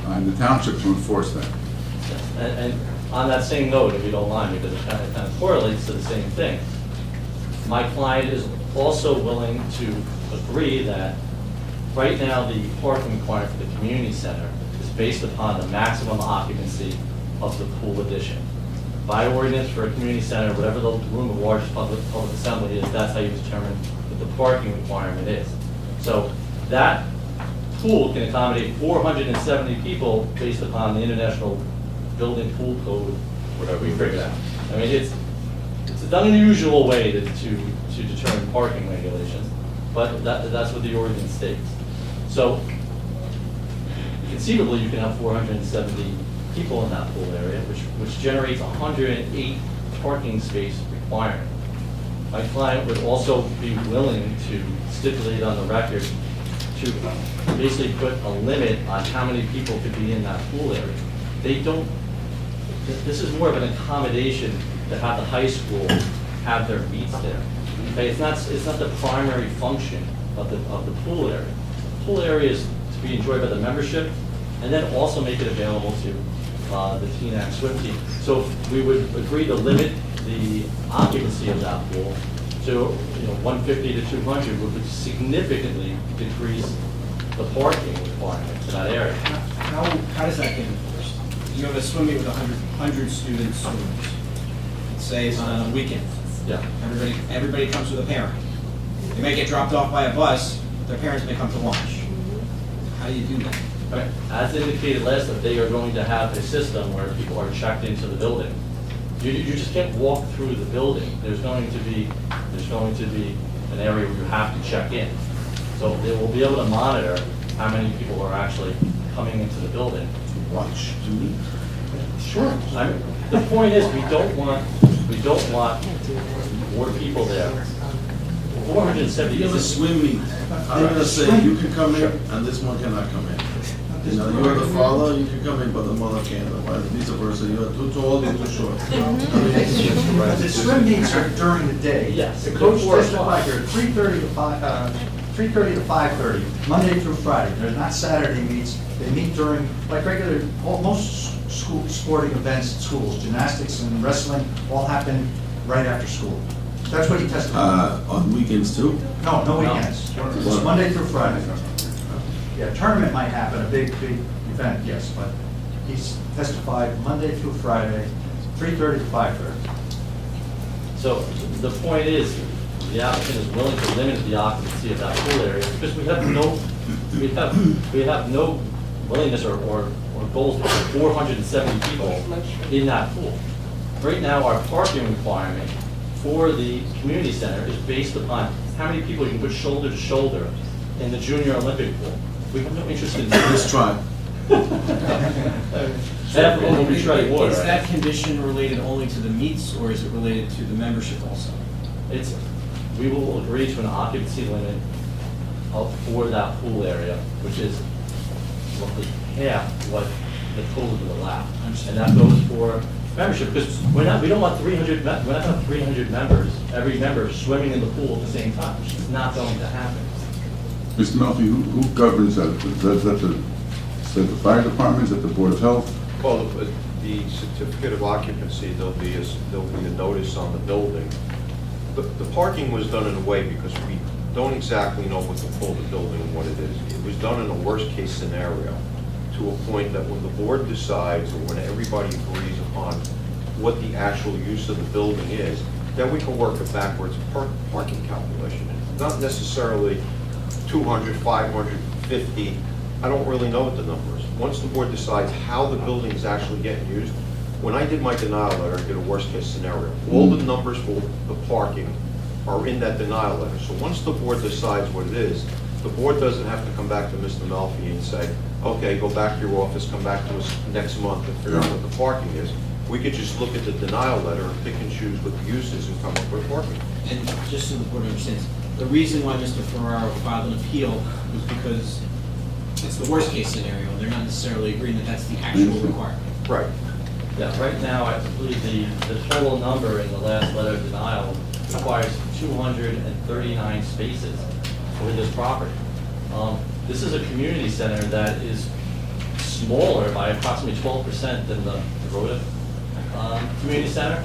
and the township to enforce that. And on that same note, if you don't mind, because it kind of correlates to the same thing, my client is also willing to agree that right now the parking requirement for the community center is based upon the maximum occupancy of the pool addition. By ordinance for a community center, whatever the room of largest public assembly is, that's how you determine what the parking requirement is. So that pool can accommodate 470 people based upon the International Building Pool Code, whatever we figured out. I mean, it's an unusual way to determine parking regulations, but that's what the ordinance states. So conceivably, you can have 470 people in that pool area, which generates 108 parking space requirement. My client would also be willing to stipulate on the record to basically put a limit on how many people could be in that pool area. They don't, this is more of an accommodation to have the high school have their meets there. Okay, it's not the primary function of the pool area. The pool area is to be enjoyed by the membership, and then also make it available to the Teaneck swim team. So we would agree to limit the occupancy of that pool to 150 to 200, would significantly decrease the parking requirement for that area. How does that get enforced? You have a swim meet with 100 students, swimmers. Say it's on a weekend. Yeah. Everybody comes with a parent. They may get dropped off by a bus, their parents may come to lunch. How do you do that? Right. As indicated last time, they are going to have a system where people are checked into the building. You just can't walk through the building. There's going to be an area where you have to check in. So they will be able to monitor how many people are actually coming into the building. Watch, to me. Sure. The point is, we don't want more people there. 470 You have a swim meet. I'm gonna say you can come in and this one cannot come in. You're the father, you can come in, but the mother can't. Otherwise, vice versa. You're too tall, you're too short. The swim meets are during the day. Yes. The coach testified here, 3:30 to 5:30, Monday through Friday. They're not Saturday meets. They meet during, like regular, most school sporting events at schools, gymnastics and wrestling, all happen right after school. That's what he testified. On weekends too? No weekends. It's Monday through Friday. Yeah, tournament might happen, a big event, yes, but he's testified Monday through Friday, 3:30 to 5:30. So the point is, the applicant is willing to limit the occupancy of that pool area because we have no willingness or goals for 470 people in that pool. Right now, our parking requirement for the community center is based upon how many people you can put shoulder to shoulder in the junior Olympic pool. We have no interest in Let's try. Is that condition related only to the meets, or is it related to the membership also? We will agree to an occupancy limit for that pool area, which is roughly half what the pool would allow. And that goes for membership, because we don't want 300, we're not going to have 300 members, every member swimming in the pool at the same time. It's not going to happen. Mr. Melfi, who governs that? Is that the fire department, is that the Board of Health? Well, the certificate of occupancy, there'll be a notice on the building. The parking was done in a way because we don't exactly know what to call the building and what it is. It was done in a worst-case scenario to a point that when the board decides or when everybody agrees upon what the actual use of the building is, then we can work a backwards parking calculation. Not necessarily 200, 550, I don't really know what the number is. Once the board decides how the building is actually getting used, when I did my denial letter, I did a worst-case scenario. All the numbers for the parking are in that denial letter. So once the board decides what it is, the board doesn't have to come back to Mr. Melfi and say, okay, go back to your office, come back to us next month and figure out what the parking is. We could just look at the denial letter and pick and choose what the use is and come up with parking. And just so the board understands, the reason why Mr. Ferraro filed an appeal was because it's the worst case scenario, and they're not necessarily agreeing that that's the actual requirement. Right. Yeah, right now, I believe the total number in the last letter of denial requires 239 spaces for this property. This is a community center that is smaller by approximately 12% than the Rhoda community center,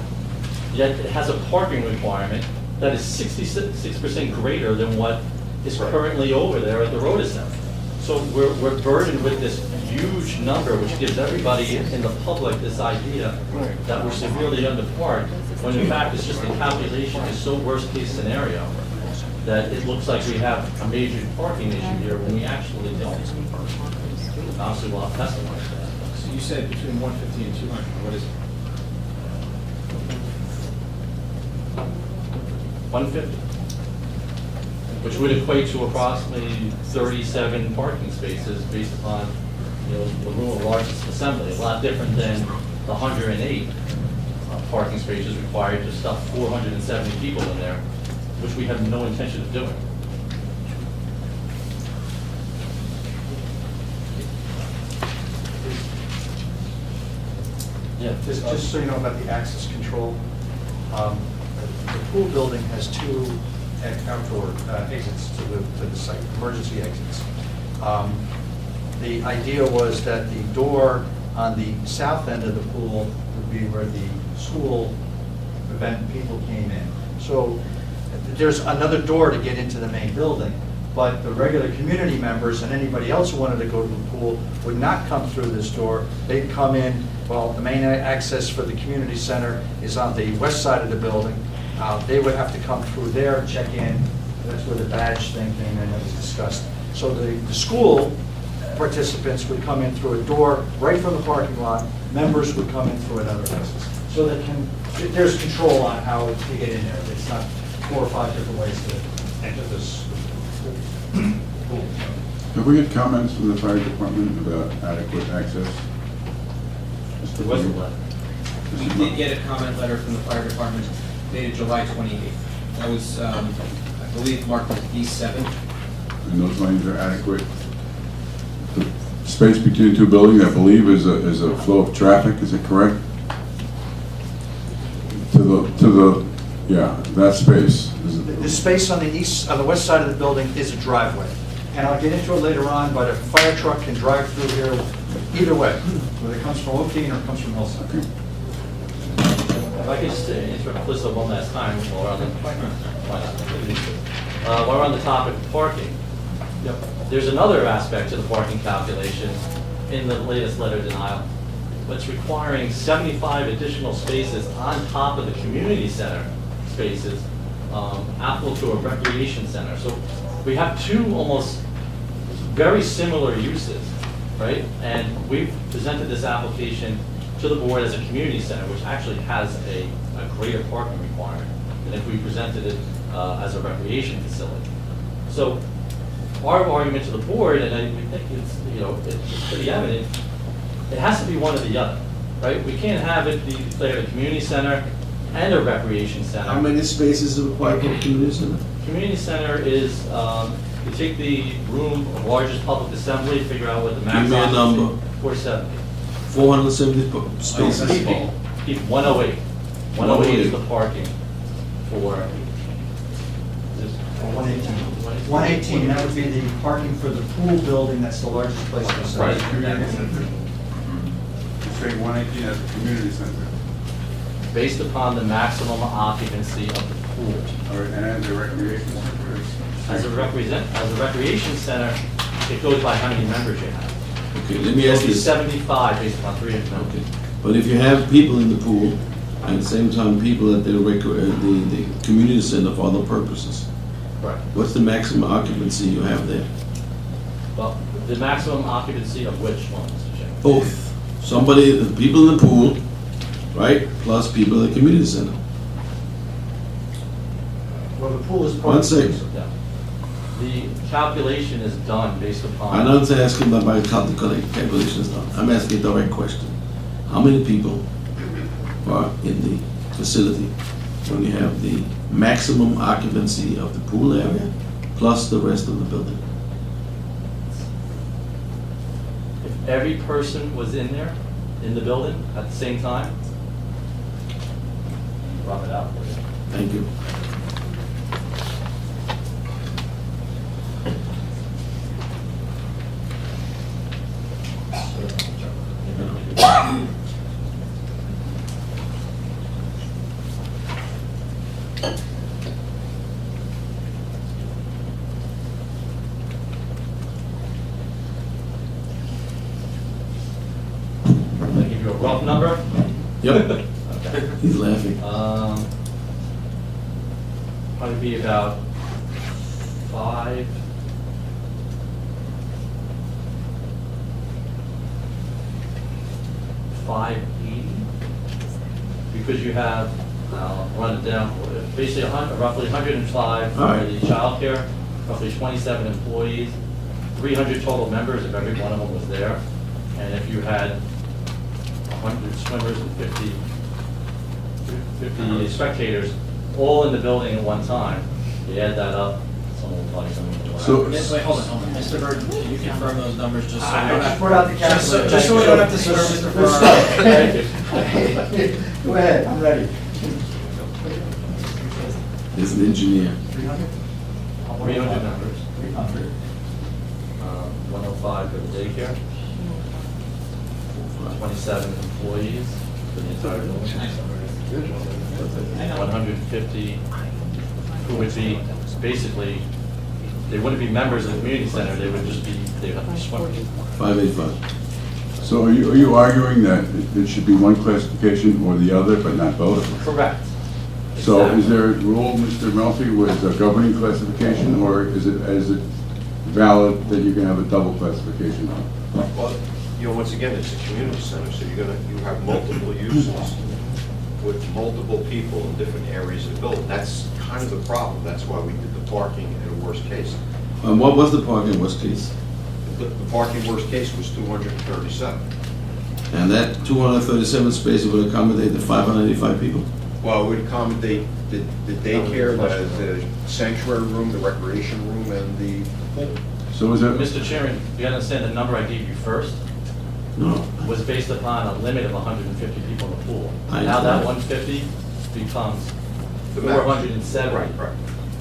yet it has a parking requirement that is 66% greater than what is currently over there at the road assembly. So we're burdened with this huge number, which gives everybody in the public this idea that we're severely underparked, when in fact it's just a calculation, it's so worst case scenario, that it looks like we have a major parking issue here when we actually don't. Obviously, we'll have testimony to that. So you said between 150 and 200, what is it? 150, which would equate to approximately 37 parking spaces based upon, the rule of largest assembly. A lot different than the 108 parking spaces required to stuff 470 people in there, which we have no intention of doing. Yeah, Just so you know about the access control, the pool building has two outdoor exits to the site, emergency exits. The idea was that the door on the south end of the pool would be where the school event people came in. So there's another door to get into the main building, but the regular community members and anybody else who wanted to go to the pool would not come through this door. They'd come in, well, the main access for the community center is on the west side of the building. They would have to come through there, check in. That's where the badge thing came in that was discussed. So the school participants would come in through a door right from the parking lot. Members would come in through another exit. So there's control on how to get in there. It's not 4 or 5 different ways to enter this pool. Have we had comments from the fire department about adequate access? There was a letter. We did get a comment letter from the fire department dated July 28th. That was, I believe, marked as D7. And those lanes are adequate? The space between the two buildings, I believe, is a flow of traffic, is it correct? That space. The space on the west side of the building is a driveway. And I'll get into it later on, but a fire truck can drive through here either way, whether it comes from Oakdene or it comes from Hillside. Okay. If I could just interrupt Melissa one last time while we're on the topic of parking. There's another aspect to the parking calculation in the latest letter denial. It's requiring 75 additional spaces on top of the community center spaces applicable to a recreation center. So we have two almost very similar uses, right? And we've presented this application to the board as a community center, which actually has a greater parking requirement than if we presented it as a recreation facility. So our argument to the board, and we think it's pretty evident, it has to be one or the other, right? We can't have it be declared a community center and a recreation center. How many spaces is required for a community center? Community center is, you take the room of largest public assembly, figure out what the max Give me a occupancy- number. 470. 470 spaces. People, 108. 108 is the parking for. 118. 118, that would be the parking for the pool building, that's the largest place in the city. Right. You're saying 118 as a community center. Based upon the maximum occupancy of the pool. All right, and as a recreation center? As a recreation center, it goes by how many members you have. Okay, let me ask It'll be this. 75 based upon 300 members. Okay, but if you have people in the pool, and at the same time people at the community center for other purposes, Correct. what's the maximum occupancy you have there? Well, the maximum occupancy of which one, Mr. Chairman? Both. The people in the pool, right, plus people at the community center. Well, the pool is part One of second. Yeah. The calculation is done based upon. I'm not asking about my calculation is done. I'm asking a direct question. How many people are in the facility when you have the maximum occupancy of the pool area plus the rest of the building? If every person was in there, in the building, at the same time, rough it out for you. Thank you. rough number? Yep, Okay. he's laughing. Probably be about 580, because you have, I'll run it down, basically roughly 105 All right. for the childcare, roughly 27 employees, 300 total members if every one of them was there, and if you had 100 swimmers and 50 spectators, all in the building at one time, you add that up, someone will probably come in. So- Wait, hold on. Mr. Burton, can you confirm those numbers just so we I don't just have... brought out the Just so calculator. we don't have to swear Mr. Ferraro. Thank you. Go ahead, I'm ready. He's an engineer. 300 members. 105 for the daycare. 27 employees for the entire building. 150 who would be, basically, they wouldn't be members of the community center, they would just be, they would have to swim. 585. So are you arguing that it should be one classification or the other, but not both? Correct. So is Exactly. there a rule, Mr. Melfi, with a governing classification, or is it valid that you can have a double classification? Well, you know, once again, it's a community center, so you have multiple uses with multiple people in different areas of the building. That's kind of the problem. That's why we did the parking in a worst case. And what was the parking worst case? The parking worst case was 237. And that 237 spaces would accommodate the 585 people? Well, it would accommodate the daycare, the sanctuary room, the recreation room, and the pool. So is it, Mr. Chairman, you understand the number I gave you first No. was based upon a limit of 150 people in the pool. I Now that understand. 150 becomes The max. 470. Right.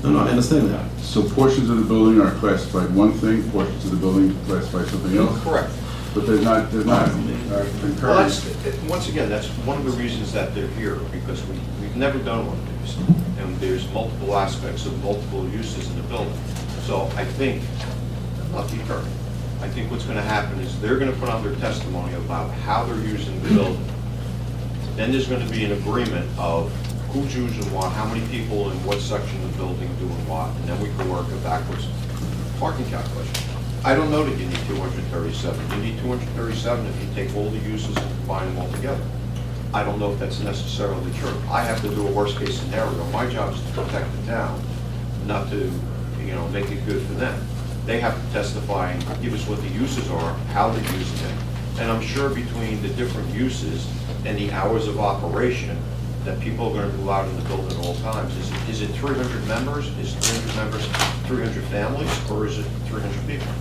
No, I understand that. so portions of the building are classified one thing, portions of the building classified something else? Correct. But there's not Well, concurrence? once again, that's one of the reasons that they're here, because we've never done one of these. And there's multiple aspects of multiple uses in the building. So I think, not the attorney, I think what's gonna happen is they're gonna put on their testimony about how they're using the building. Then there's gonna be an agreement of who's using what, how many people in what section of the building doing what, and then we can work a backwards parking calculation. I don't know that you need 237. You need 237 if you take all the uses and combine them all together. I don't know if that's necessarily true. I have to do a worst-case scenario. My job is to protect the town, not to, make it good for them. They have to testify and give us what the uses are, how they're using it. And I'm sure between the different uses and the hours of operation, that people are going to be allowed in the building at all times. Is it 300 members? Is 300 members 300 families, or is it 300 people?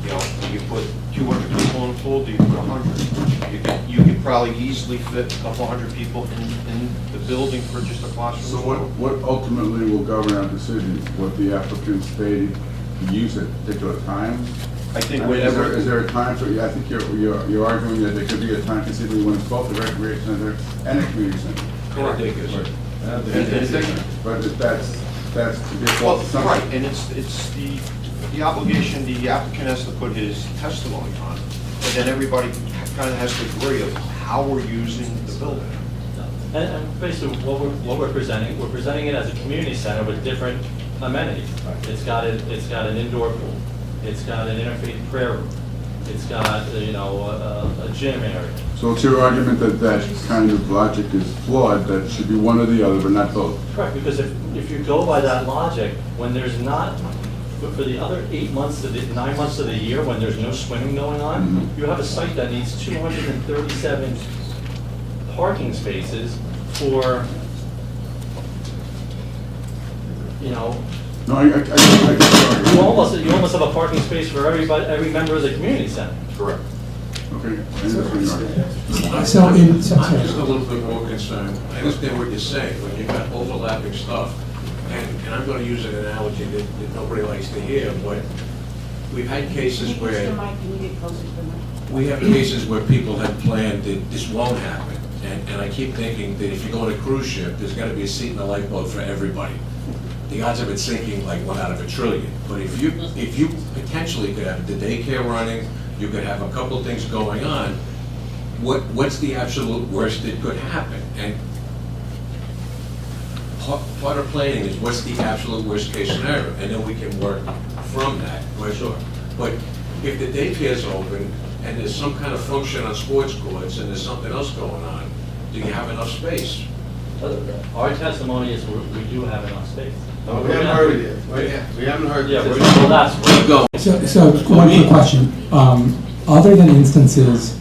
Do you put 200 people in the pool? Do you put 100? You could probably easily fit a couple hundred people in the building for just a classroom. So what ultimately will govern our decision? What the applicant stated to use at particular times? I think Is whatever. there a time, so I think you're arguing that there could be a time considering when it's both the recreation center and a community center. Correct. But that's to be Well, something. right, and it's the obligation the applicant has to put his testimony on, and then everybody kind of has to agree of how we're using the building. And basically, what we're presenting it as a community center with different amenities. It's got an indoor pool. It's got an interfaith prayer room. It's got, a gym area. So it's your argument that that kind of logic is flawed, that it should be one or the other, but not both? Correct, because if you go by that logic, when there's not, for the other 9 months of the year, when there's no swimming going on, you have a site that needs 237 parking spaces for, No, I get your you argument. almost have a parking space for every member of the community center. Correct. Okay, I understand your argument. So in, I'm just a little bit more concerned. I understand what you're saying, when you've got overlapping stuff, and I'm gonna use an analogy that nobody likes to hear, but we've had cases where, we have cases where people have planned that this won't happen, and I keep thinking that if you go on a cruise ship, there's gotta be a seat in the lifeboat for everybody. The odds of it sinking like 1 out of a trillion. But if you potentially could have the daycare running, you could have a couple things going on, what's the absolute worst that could happen? And part of planning is what's the absolute worst case scenario, and then we can work from that. Well, sure. But if the daycare's open and there's some kind of function on sports courts and there's something else going on, do you have enough space? Our testimony is we do have enough space. No, we haven't heard it yet. We haven't heard it. Yeah, well, that's where we go. So one quick question. Other than instances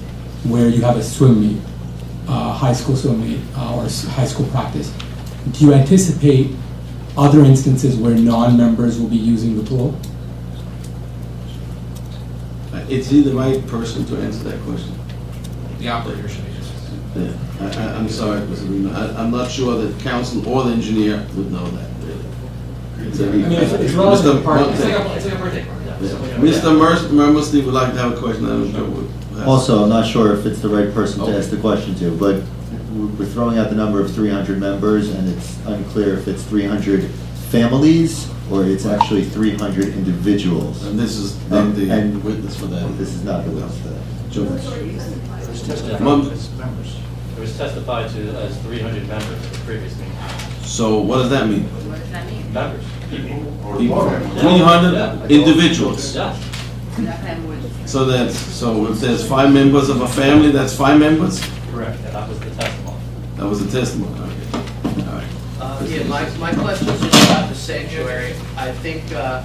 where you have a swim meet, high school swim meet, or high school practice, do you anticipate other instances where non-members will be using the pool? Is he the right person to answer that question? The operator should. Yeah, I'm sorry, Mr. Reno. I'm not sure that council or the engineer would know that, really. It's relevant to the park. It's like a birthday party. Mr. Mermelstein would like to have a question. I don't know what. Also, I'm not sure if it's the right person to ask the question to, but we're throwing out the number of 300 members, and it's unclear if it's 300 families or it's actually 300 individuals. And this is not the witness for that. This is not the witness for that. It was testified to as 300 members at the previous meeting. So what does that mean? What does that mean? Members. People. 300 individuals. Yeah. So if there's 5 members of a family, that's 5 members? Correct. Yeah, that was the testimony. That was the testimony, okay. All right. Yeah, my question is just about the sanctuary. I think, Joe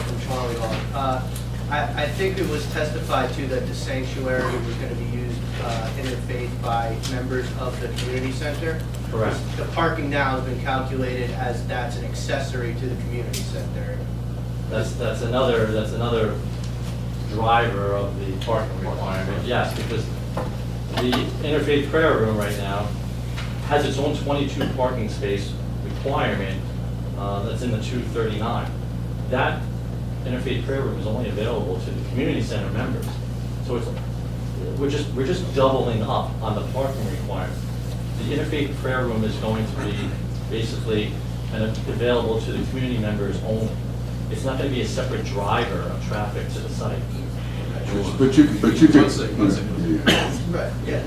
from Charlie Hall, I think it was testified to that the sanctuary was going to be used interfaith by members of the community center. Correct. The parking now has been calculated as that's an accessory to the community center. That's another driver of the parking requirement. Yes, because the interfaith prayer room right now has its own 22 parking space requirement that's in the 239. That interfaith prayer room is only available to the community center members. So we're just doubling up on the parking requirement. The interfaith prayer room is going to be basically available to the community members only. It's not going to be a separate driver of traffic to the site. But you could. One second. Right, yeah,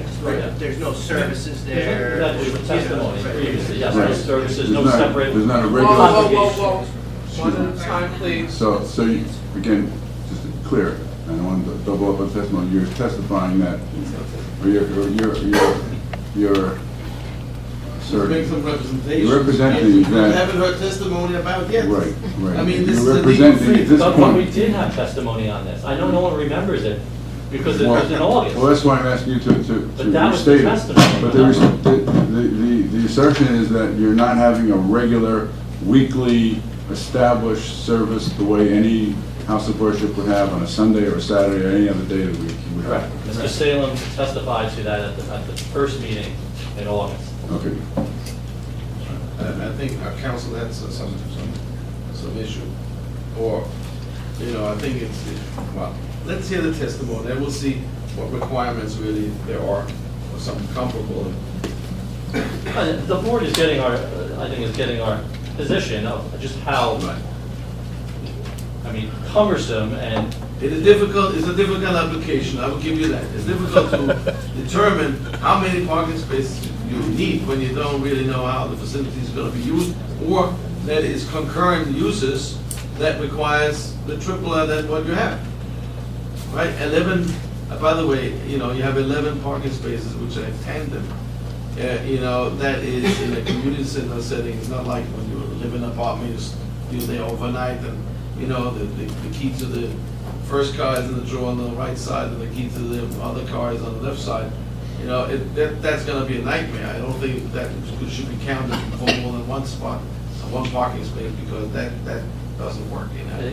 there's no services there. That was the testimony previously, yes, no Right. services, There's no not- separate. there's not a regular- Whoa. One at a time, please. So you, again, just to be clear, I don't want to double up on testimony, you're testifying that, or you're Make some representation. You're representing We that. haven't heard testimony about yet. Right. I mean, this is You're a legal representing thing. at this But point. we did have testimony on this. I know no one remembers it because it Well, was in August. Well, that's why I'm asking you to But that was the restate it. testimony. But the assertion is that you're not having a regular, weekly, established service the way any house of worship would have on a Sunday or a Saturday or any other day of the week. You would have. Correct. Mr. Salem testified to that at the first meeting in August. Okay. I think our council had some issue, or, I think well, let's hear the testimony, and we'll see what requirements really there are, or something comparable. The board is getting our position of just how, cumbersome and. It's a difficult application, I will give you that. It's difficult to determine how many parking spaces you need when you don't really know how the facility is going to be used, or that is concurrent uses that requires the triple of that what you have. Right, 11, by the way, you have 11 parking spaces which are tandem. That is in a community center setting. It's not like when you live in an apartment, you're there overnight, and the key to the first car is in the drawer on the right side, and the key to the other car is on the left side. That's going to be a nightmare. I don't think that should be counted for more than one spot, one parking space, because that doesn't work.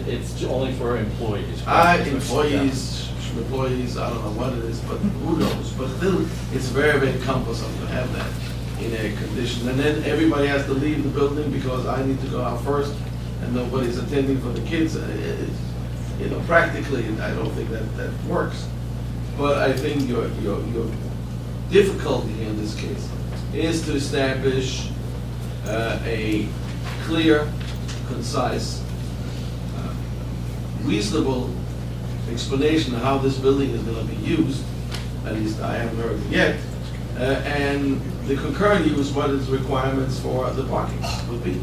It's only for employees. Employees, I don't know what it is, but who knows? But still, it's very, very cumbersome to have that in a condition. And then everybody has to leave the building because I need to go out first, and nobody's attending for the kids. Practically, I don't think that works. But I think your difficulty in this case is to establish a clear, concise, reasonable explanation of how this building is going to be used, at least I haven't heard it yet. And the concurrent use, what its requirements for the parking would be.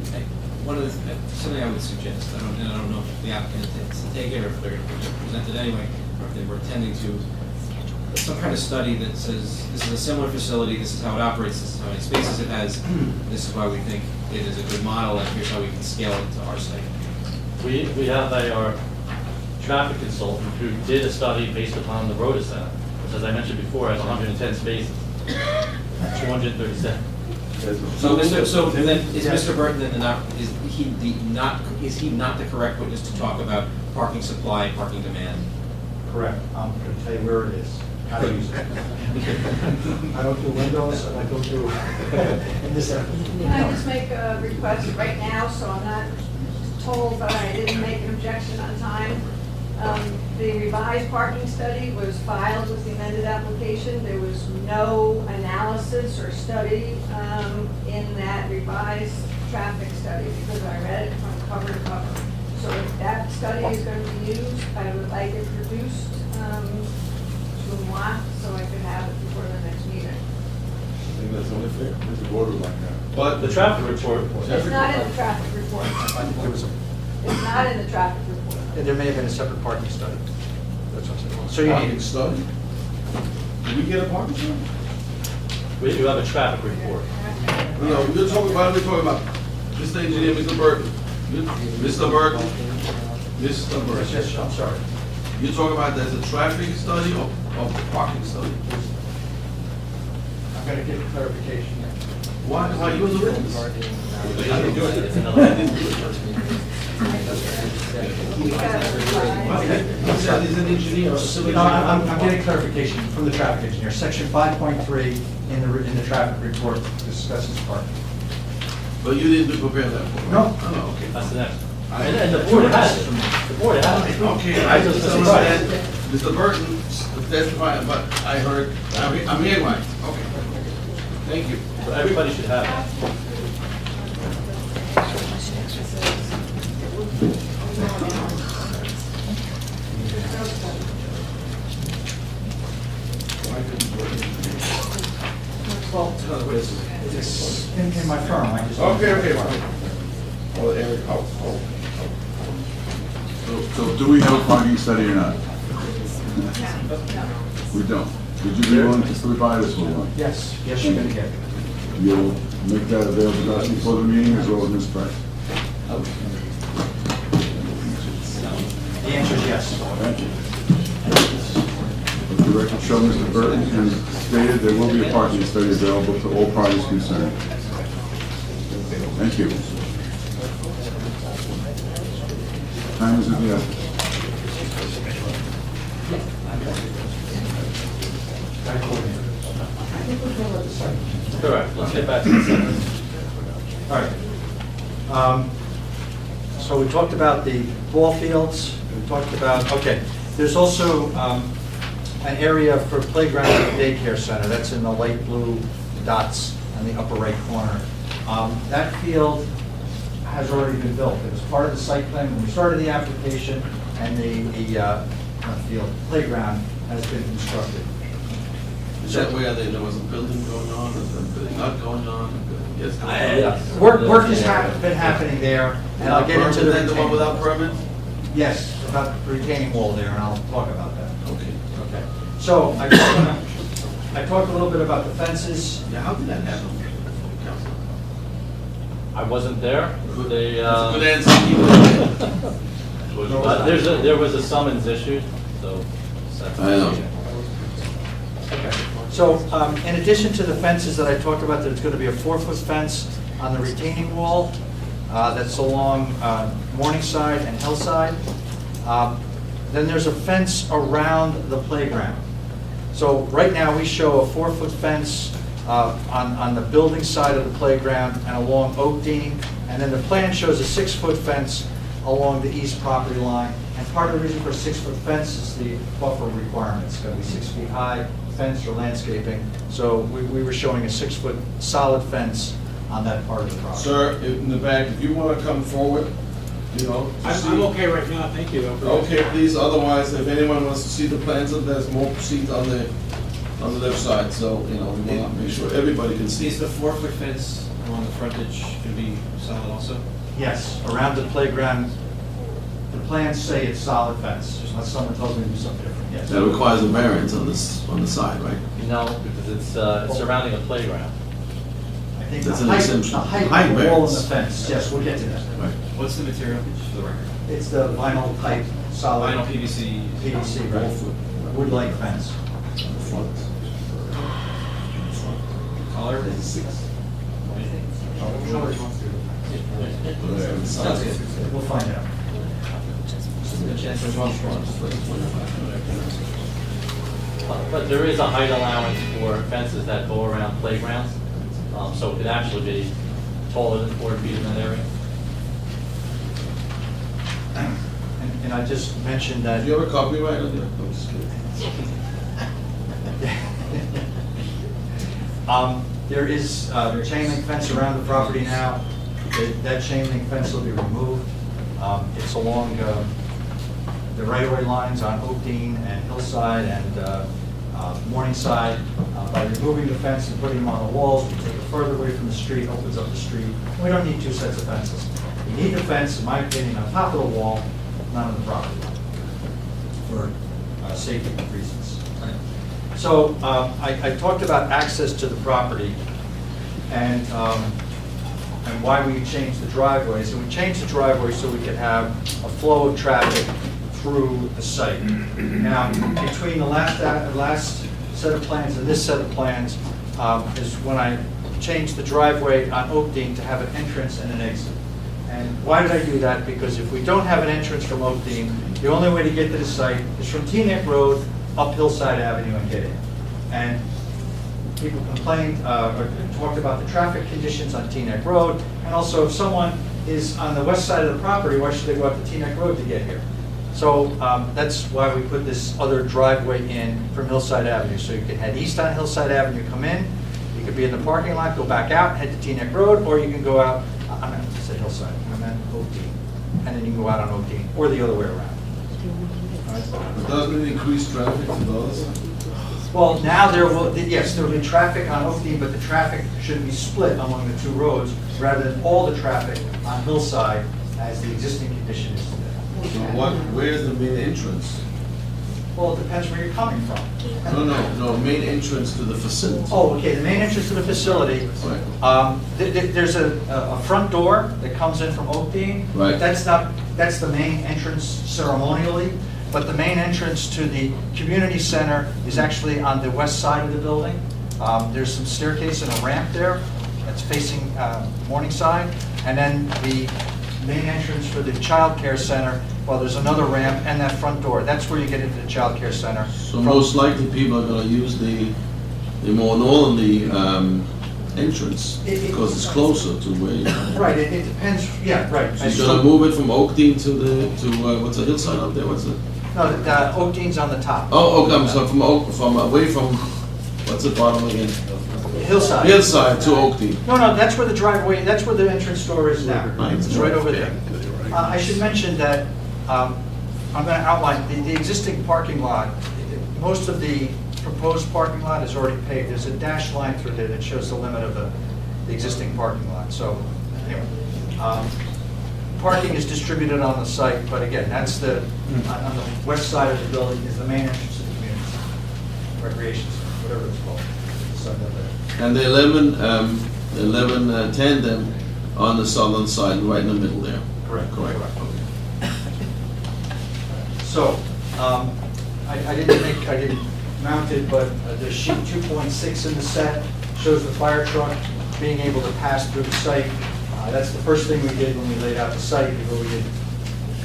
One of the, something I would suggest, I don't know if the applicant intends to take it, or if they're going to present it anyway, or if they were intending to, some kind of study that says, this is a similar facility, this is how it operates, this is how many spaces it has, this is why we think it is a good model, and here's how we can scale it to our site. We have our traffic consultant who did a study based upon the Rhoda Center, which, as I mentioned before, has 110 spaces, 237. So then, is Mr. Burton then is he not the correct witness to talk about parking supply, parking demand? Correct. I'm going to tell you where it is, how to use it. I don't do windows, and I don't do in this area. Can I just make a request right now, so I'm not told that I didn't make an objection on time? The revised parking study was filed with the amended application. There was no analysis or study in that revised traffic study because I read it from cover to cover. So if that study is going to be used, I would like it produced to moi so I could have it before the next meeting. I think that's only fair. Mr. Board would like that. But the traffic report. It's not in the traffic report. It's not in the traffic report. There may have been a separate parking study. That's what I'm saying. So you Parking need, study? Did we get a parking study? We do have a traffic report. No, we're talking about, Mr. Engineer, Mr. Burton. Mr. Burton. Mr. Burton. yes, I'm sorry. You're talking about there's a traffic study or parking study? I'm going to get clarification. Why you the witness? He said he's an engineer or civil No, engineer. I'm getting clarification from the traffic engineer. Section 5.3 in the traffic report discusses parking. But you didn't prepare that for me? No. Oh, okay. That's the next. And the board has it. The board has it. Okay, I just understand Mr. Burton testified, but I heard, I'm here right. Okay. Thank you. So everybody should have it. Well, it's in my firm. I just Okay, fine. Oh, Eric, So do we have a parking study or not? We don't. Would you be willing to provide us with one? Yes, yes, you're going to get it. You'll make that available to us before the meeting as well as Ms. Price? The answer is yes. Thank you. Let the record show Mr. Burton has stated there will be a parking study available to all parties concerned. Thank you. Time is of the essence. Correct. Let's get back to the center. All right. So we talked about the ball fields. We talked about, okay, there's also an area for playground at the daycare center. That's in the light blue dots on the upper right corner. That field has already been built. It was part of the site plan when we started the application, and the playground has been constructed. Is that where there was a building going on, or something not going on? Yes. Yeah. Work has been happening there, and I'll get into the one without permit? Yes, about the retaining wall there, and I'll talk about that. Okay. Okay. So I talked a little bit about the fences. Yeah, how did that happen? I wasn't there. They, That's a good answer. there was a summons issued, so. I know. Okay. So in addition to the fences that I talked about, there's going to be a 4-foot fence on the retaining wall that's along Morningside and Hillside. Then there's a fence around the playground. So right now we show a 4-foot fence on the building side of the playground and along Oakdene, and then the plan shows a 6-foot fence along the east property line. And part of the reason for a 6-foot fence is the buffer requirements. It's going to be 6 feet high fence or landscaping. So we were showing a 6-foot solid fence on that part of the property. Sir, in the back, if you want to come forward, you know. I'm okay right now, thank you. Okay, please, otherwise, if anyone wants to see the plans, there's more seats on the on the left side, so, we want to make sure everybody can see. Is the 4-foot fence along the frontage going to be solid also? Yes, around the playground, the plans say it's solid fence, unless someone tells me to do something different, yes. That requires a variance on the side, right? No, because it's surrounding a playground. I think That's the an height, exemption. the height Height of the wall and the variance. fence, yes, we'll get to that. Right. What's the material for the record? It's the vinyl type, solid. Vinyl PVC. PVC, right, wood-like fence. On the front. Color? Sounds good. We'll find out. But there is a height allowance for fences that go around playgrounds, so it could actually be taller than 4 feet in that area. And I just mentioned that. Do you have a copyright on that? I'm just kidding. There is chain link fence around the property now. That chain link fence will be removed. It's along the right-of-way lines on Oakdene and Hillside and Morningside. By removing the fence and putting them on the walls, we take it further away from the street, opens up the street. We don't need 2 sets of fences. We need the fence, in my opinion, on top of the wall, not on the property line, for safety reasons. So I talked about access to the property and why we changed the driveways. And we changed the driveway so we could have a flow of traffic through the site. Now, between the last set of plans and this set of plans is when I changed the driveway on Oakdene to have an entrance and an exit. And why did I do that? Because if we don't have an entrance from Oakdene, the only way to get to the site is from Teaneck Road up Hillside Avenue and get in. And people complained or talked about the traffic conditions on Teaneck Road, and also if someone is on the west side of the property, why should they go up to Teaneck Road to get here? So that's why we put this other driveway in from Hillside Avenue. So you can head east on Hillside Avenue, come in, you could be in the parking lot, go back out, head to Teaneck Road, or you can go out, I meant to say Hillside, I meant Oakdene, and then you can go out on Oakdene, or the other way around. But doesn't it increase traffic to those? Well, now there will, yes, there will be traffic on Oakdene, but the traffic should be split among the 2 roads rather than all the traffic on Hillside as the existing condition is today. So where's the main entrance? Well, it depends where you're coming from. No, main entrance to the facility. Oh, okay, the main entrance to the facility. Right. There's a front door that comes in from Oakdene. Right. That's the main entrance ceremonially, but the main entrance to the community center is actually on the west side of the building. There's some staircase and a ramp there that's facing Morningside, and then the main entrance for the child care center, well, there's another ramp and that front door. That's where you get into the child care center. So most likely people are going to use the more northerly entrance because it's closer to where you are. Right, it depends, yeah, right. So you're going to move it from Oakdene to what's the hillside up there? What's it? No, the Oakdene's on the top. Oh, okay, I'm sorry, from away from, what's the bottom again? Hillside. Hillside to Oakdene. No, that's where the driveway, that's where the entrance door is now. It's right over there. I should mention that I'm going to outline the existing parking lot. Most of the proposed parking lot is already paved. There's a dashed line through there that shows the limit of the existing parking lot. So, anyway, parking is distributed on the site, but again, that's on the west side of the building is the main entrance to the community center, recreation center, whatever it's called. And the 11 tandem on the southern side, right in the middle there. Correct. Okay. So, I didn't mount it, but the sheet 2.6 in the set shows the fire truck being able to pass through the site. That's the first thing we did when we laid out the site, before we did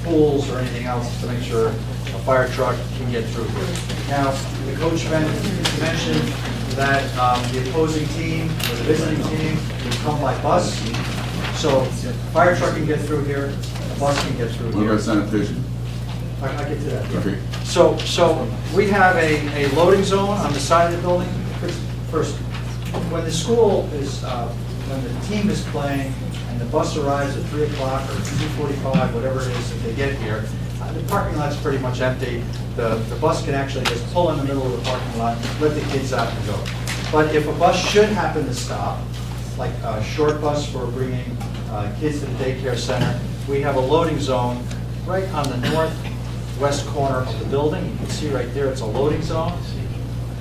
pools or anything else, to make sure a fire truck can get through here. Now, the coach mentioned that the opposing team, or the visiting team, would come by bus. So, fire truck can get through here, the bus can get through What here. about sanitation? I'll get to that. Okay. So we have a loading zone on the side of the building. First, when the school is, when the team is playing and the bus arrives at 3 o'clock or 2:45, whatever it is that they get here, The parking lot's pretty much empty. The bus can actually just pull in the middle of the parking lot, let the kids out and go. But if a bus should happen to stop, like a short bus for bringing kids to the daycare center, we have a loading zone right on the northwest corner of the building. You can see right there, it's a loading zone.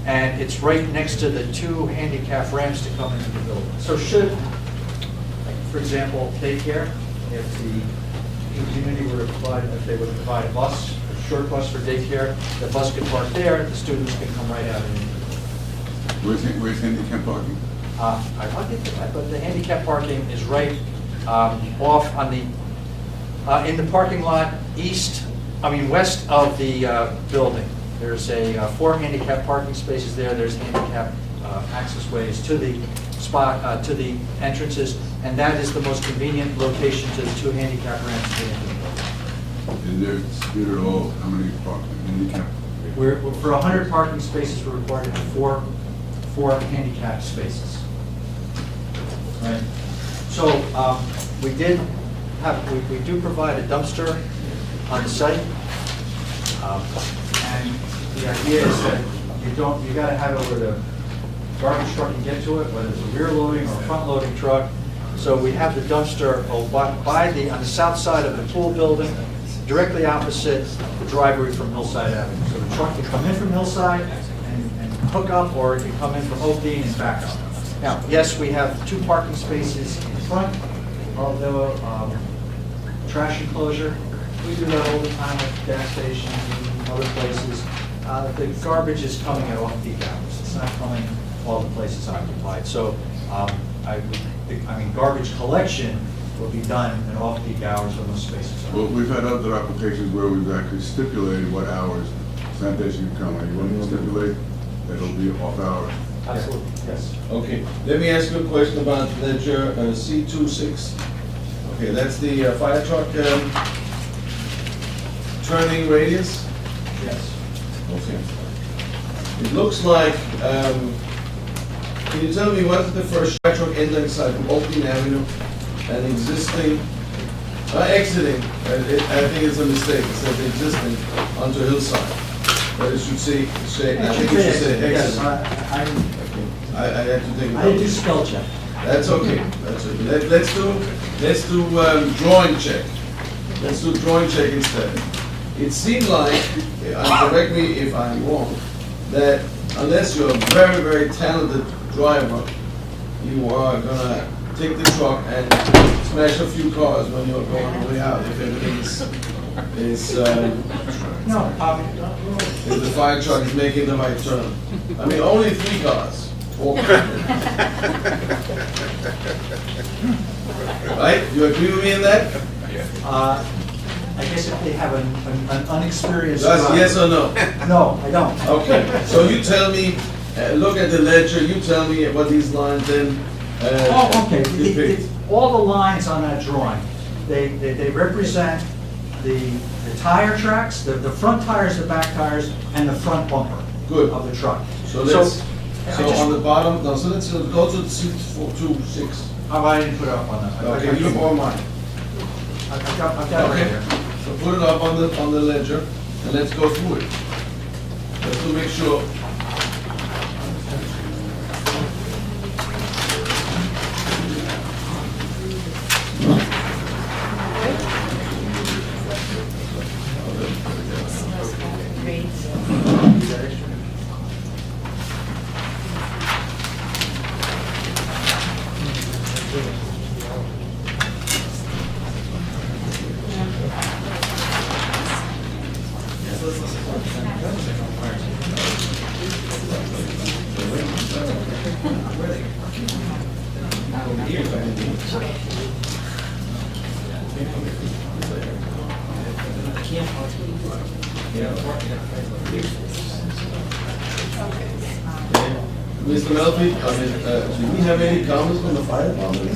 And it's right next to the two handicap ramps to come into the building. So should, like, for example, daycare, if the community were to provide, if they were to provide a bus, a short bus for daycare, the bus could park there, the students can come right out and in. Where's handicap parking? I'll get to that, but the handicap parking is right off on the, in the parking lot west of the building. There's 4 handicap parking spaces there. There's handicap access ways to the spot, to the entrances, and that is the most convenient location to the 2 handicap ramps to the end of the building. And they're disputed at all, how many handicap? We're for 100 parking spaces, we're required to have 4 handicap spaces. Right. So we do provide a dumpster on the site, and the idea is that you got to have it where the garbage truck can get to it, whether it's a rear loading or a front loading truck. So we have the dumpster on the south side of the pool building, directly opposite the driveway from Hillside Avenue. So the truck can come in from Hillside and hook up, or it can come in from Oakdene and back up. Now, yes, we have 2 parking spaces in front of the trash enclosure. We do that all the time at gas stations and other places. The garbage is coming at off-peak hours. It's not coming while the place is occupied. So, garbage collection will be done in off-peak hours when those spaces are. Well, we've had other applications where we've actually stipulated what hours sanitation can come. Are you willing to stipulate that it'll be off hours? Absolutely, yes. Okay, let me ask you a question about ledger C26. Okay, that's the fire truck turning radius? Yes. Okay. It looks like, can you tell me what is the first fire truck entering site from Oakdene Avenue and exiting, I think it's a mistake, it says existing onto Hillside. But it should say, I think it should say yes, exiting. I had to think about I it. do spell check. That's okay, that's okay. Let's do drawing check. Let's do drawing check instead. It seemed like, correct me if I'm wrong, that unless you're a very, very talented driver, you are gonna take the truck and smash a few cars when you're going all the way out, if everything is if the fire truck is making the right turn. I mean, only 3 cars. 4 cars. Right? You agree with me in that? I guess if they have an unexperienced That's driver. yes or no? No, I don't. Okay, so you tell me, look at the ledger, you tell me what these lines then Okay. depict. All the lines on that drawing, they represent the tire tracks, the front tires, the back tires, and the front bumper Good. of the truck. So on the bottom, no, so let's go to the C26. Oh, I didn't put it up on that. Okay, you or mine. I've got it right Okay, here. so put it up on the ledger, and let's go through it. Just to make sure. Mr. Melfi, do we have any comments from the fire department?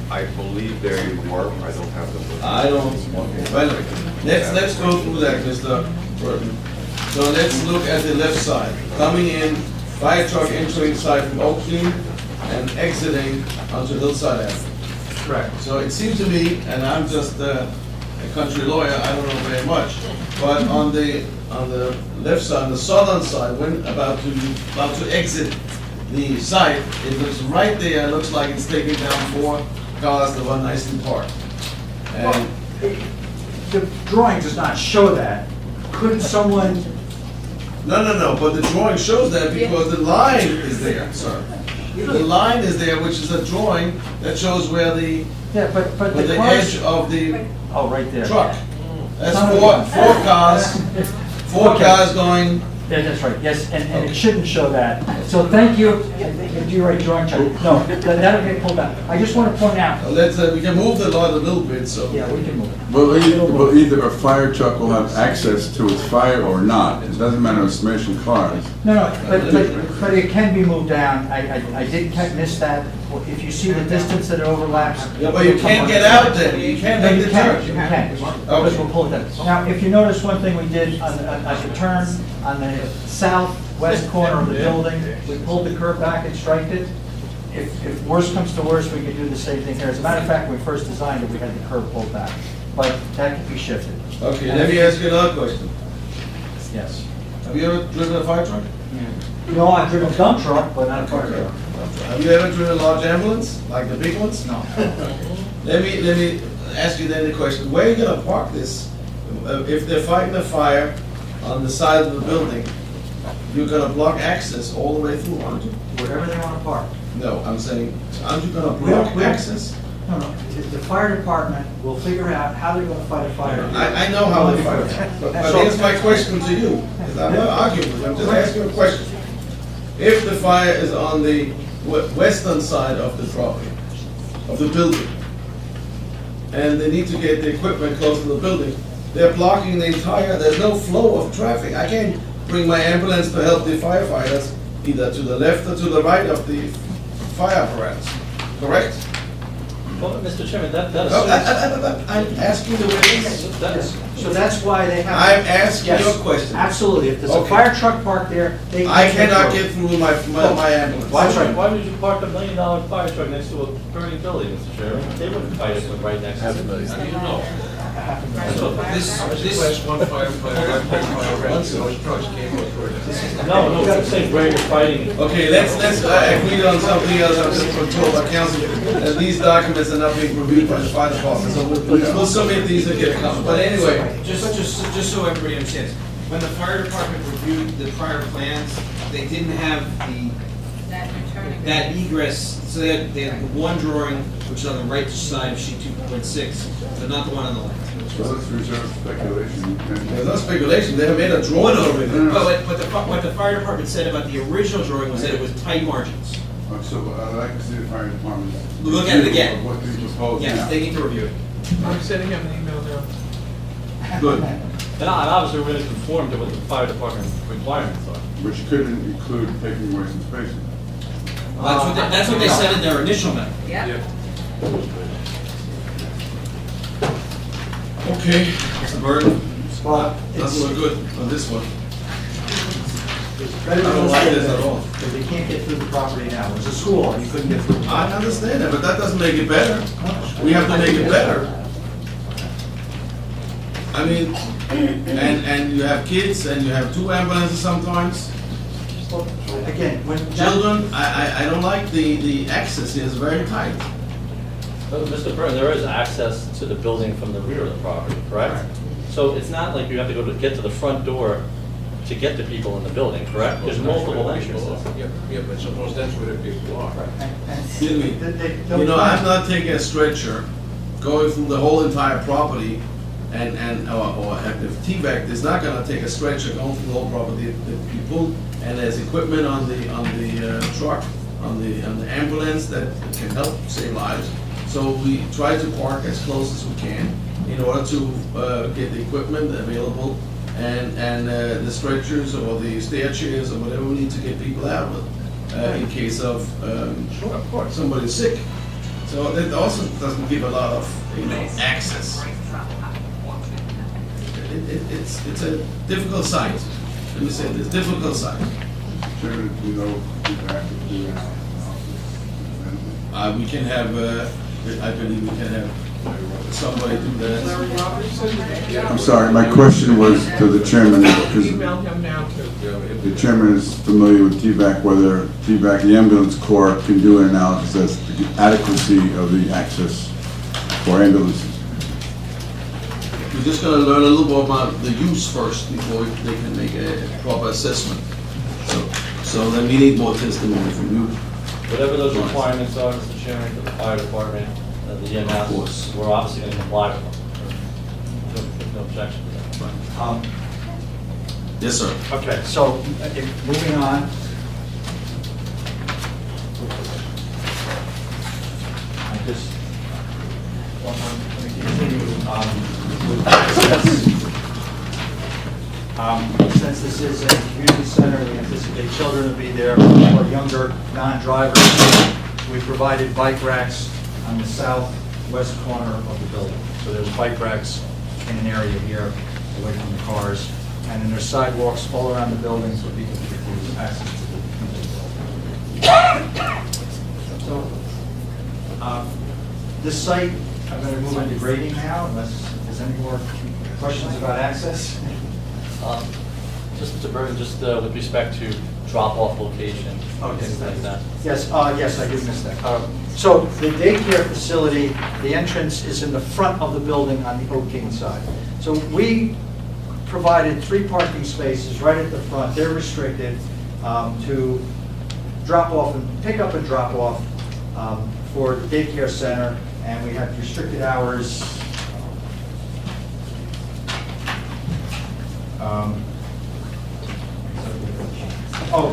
I believe they were, I don't have them. I don't, okay, well, let's go through that, Mr. Burton. So let's look at the left side. Coming in, fire truck entering site from Oakdene and exiting onto Hillside Avenue. Correct. So it seems to me, and I'm just a country lawyer, I don't know very much. But on the left side, on the southern side, when about to exit the site, it looks right there, looks like it's taking down 4 cars that were nicely parked. And The drawing does not show that. Couldn't someone, no, but the drawing shows that because the line is there, sir. The line is there, which is a drawing that shows where the, yeah, but where the the cars. edge of the Oh, right there. truck. That's four cars going. Yeah, that's right, yes, and it shouldn't show that. So thank you, do you write drawing, Chuck? No, that'll get pulled back. I just want to point out, Let's, we can move the lot a little bit, so. yeah, we can move it. Well, either a fire truck will have access to its fire or not. It doesn't matter if smashing cars. No, but it can be moved down. I did miss that. If you see the distance that it overlaps. Yeah, but you can't get out there, you can't No, make you the can, turn. you can, because we'll pull it down. Now, if you notice one thing we did at the turn, on the southwest corner of the building, we pulled the curb back and striped it. If worse comes to worse, we could do the same thing here. As a matter of fact, when we first designed it, we had the curb pulled back, but that can be shifted. Okay, let me ask you another question. Yes. Have you ever driven a fire truck? No, I've driven a dump truck, but not a fire truck. Have you ever driven a large ambulance, like the big ones? No. Let me ask you then the question, where are you gonna park this? If they're fighting a fire on the side of the building, you're gonna block access all the way through, aren't you? Wherever they want to park. No, I'm saying, aren't you gonna block access? No, the fire department will figure out how they're going to fight a fire. I know how they fight it, but here's my question to you. I'm not arguing with you, I'm just asking a question. If the fire is on the western side of the property, of the building, and they need to get the equipment close to the building, they're blocking the entire, there's no flow of traffic. I can't bring my ambulance to help the firefighters either to the left or to the right of the fire apparatus, correct? Well, Mr. Chairman, that I'm asking the witness. So that's why they have. I'm asking Yes, you a question. Absolutely. If there's a Okay. fire truck parked there, they. I cannot get through my ambulance. Why would you park $1 million fire truck next to a burning building, Mr. Chairman? They wouldn't fight it right next to it. How do you know? This, Class 1 firefighter, so his trucks can't go through it. No, I'm saying where you're fighting. Okay, let's agree on something else. I'm just told by council that these documents are not being reviewed by the fire department, so we'll submit these and get a copy. But anyway, just so everybody understands, when the fire department reviewed the prior plans, they didn't have that egress, so they had the one drawing, which is on the right side of sheet 2.6, but not the one on the left. So let's reserve speculation. there's no speculation. They have made a drawing already. But what the fire department said about the original drawing was that it was tight margins. So I'd like to see the fire department. Look at it again. Of what they propose Yes, now. they need to review it. I'm sending him an email now. Good. And obviously, we're going to conform to what the fire department requirements are. Which could include taking away some space. That's what they said in their initial memo. Yeah. Okay, Mr. Burton, Well, that's what good on this one. I I don't like this at all. But they can't get through the property now. It's a school, and you couldn't get through. I understand that, but that doesn't make it better. We have to make it better. I mean, and you have kids, and you have 2 ambulances sometimes. Again, when. Children, I don't like the access here, it's very tight. But Mr. Burton, there is access to the building from the rear of the property, correct? So it's not like you have to get to the front door to get the people in the building, correct? There's multiple entrances. Yeah, but suppose that's where the people are. Excuse me. You know, I'm not taking a stretcher, going through the whole entire property, or if T-Back is not gonna take a stretcher going through the whole property. If you pull, and there's equipment on the truck, on the ambulance that can help save lives. So we try to park as close as we can in order to get the equipment available and the stretchers or the stair chairs or whatever we need to get people out with in case of somebody sick. So that also doesn't give a lot of access. It's a difficult site. Let me say this, difficult site. Chairman, do you know if active do We can have, I believe we can have somebody do that. Larry Robertson? I'm sorry, my question was to the chairman, because Email him now too. the chairman is familiar with TVAC, whether TVAC, the ambulance corps, can do an analysis as to the adequacy of the access for ambulances. We're just gonna learn a little more about the use first before they can make a proper assessment. So then we need more testimony from you. Whatever those requirements are, Mr. Chairman, for the fire department, the EMS, we're obviously going to comply with them. No objection to that. Yes, sir. Okay, so moving on. I just want to continue with access. Since this is a community center, we anticipate children will be there or younger non-drivers. We provided bike racks on the southwest corner of the building. So there's bike racks in an area here away from the cars. And then there's sidewalks all around the building so people can use access to the building. So this site, I'm going to move into grading now unless there's any more questions about access. Just Mr. Bergen, just with respect to drop-off location, things like that. Yes, yes, I did miss that. So the daycare facility, the entrance is in the front of the building on the Oakdene side. So we provided 3 parking spaces right at the front. They're restricted to drop off and pick up and drop off for the daycare center, and we have restricted hours.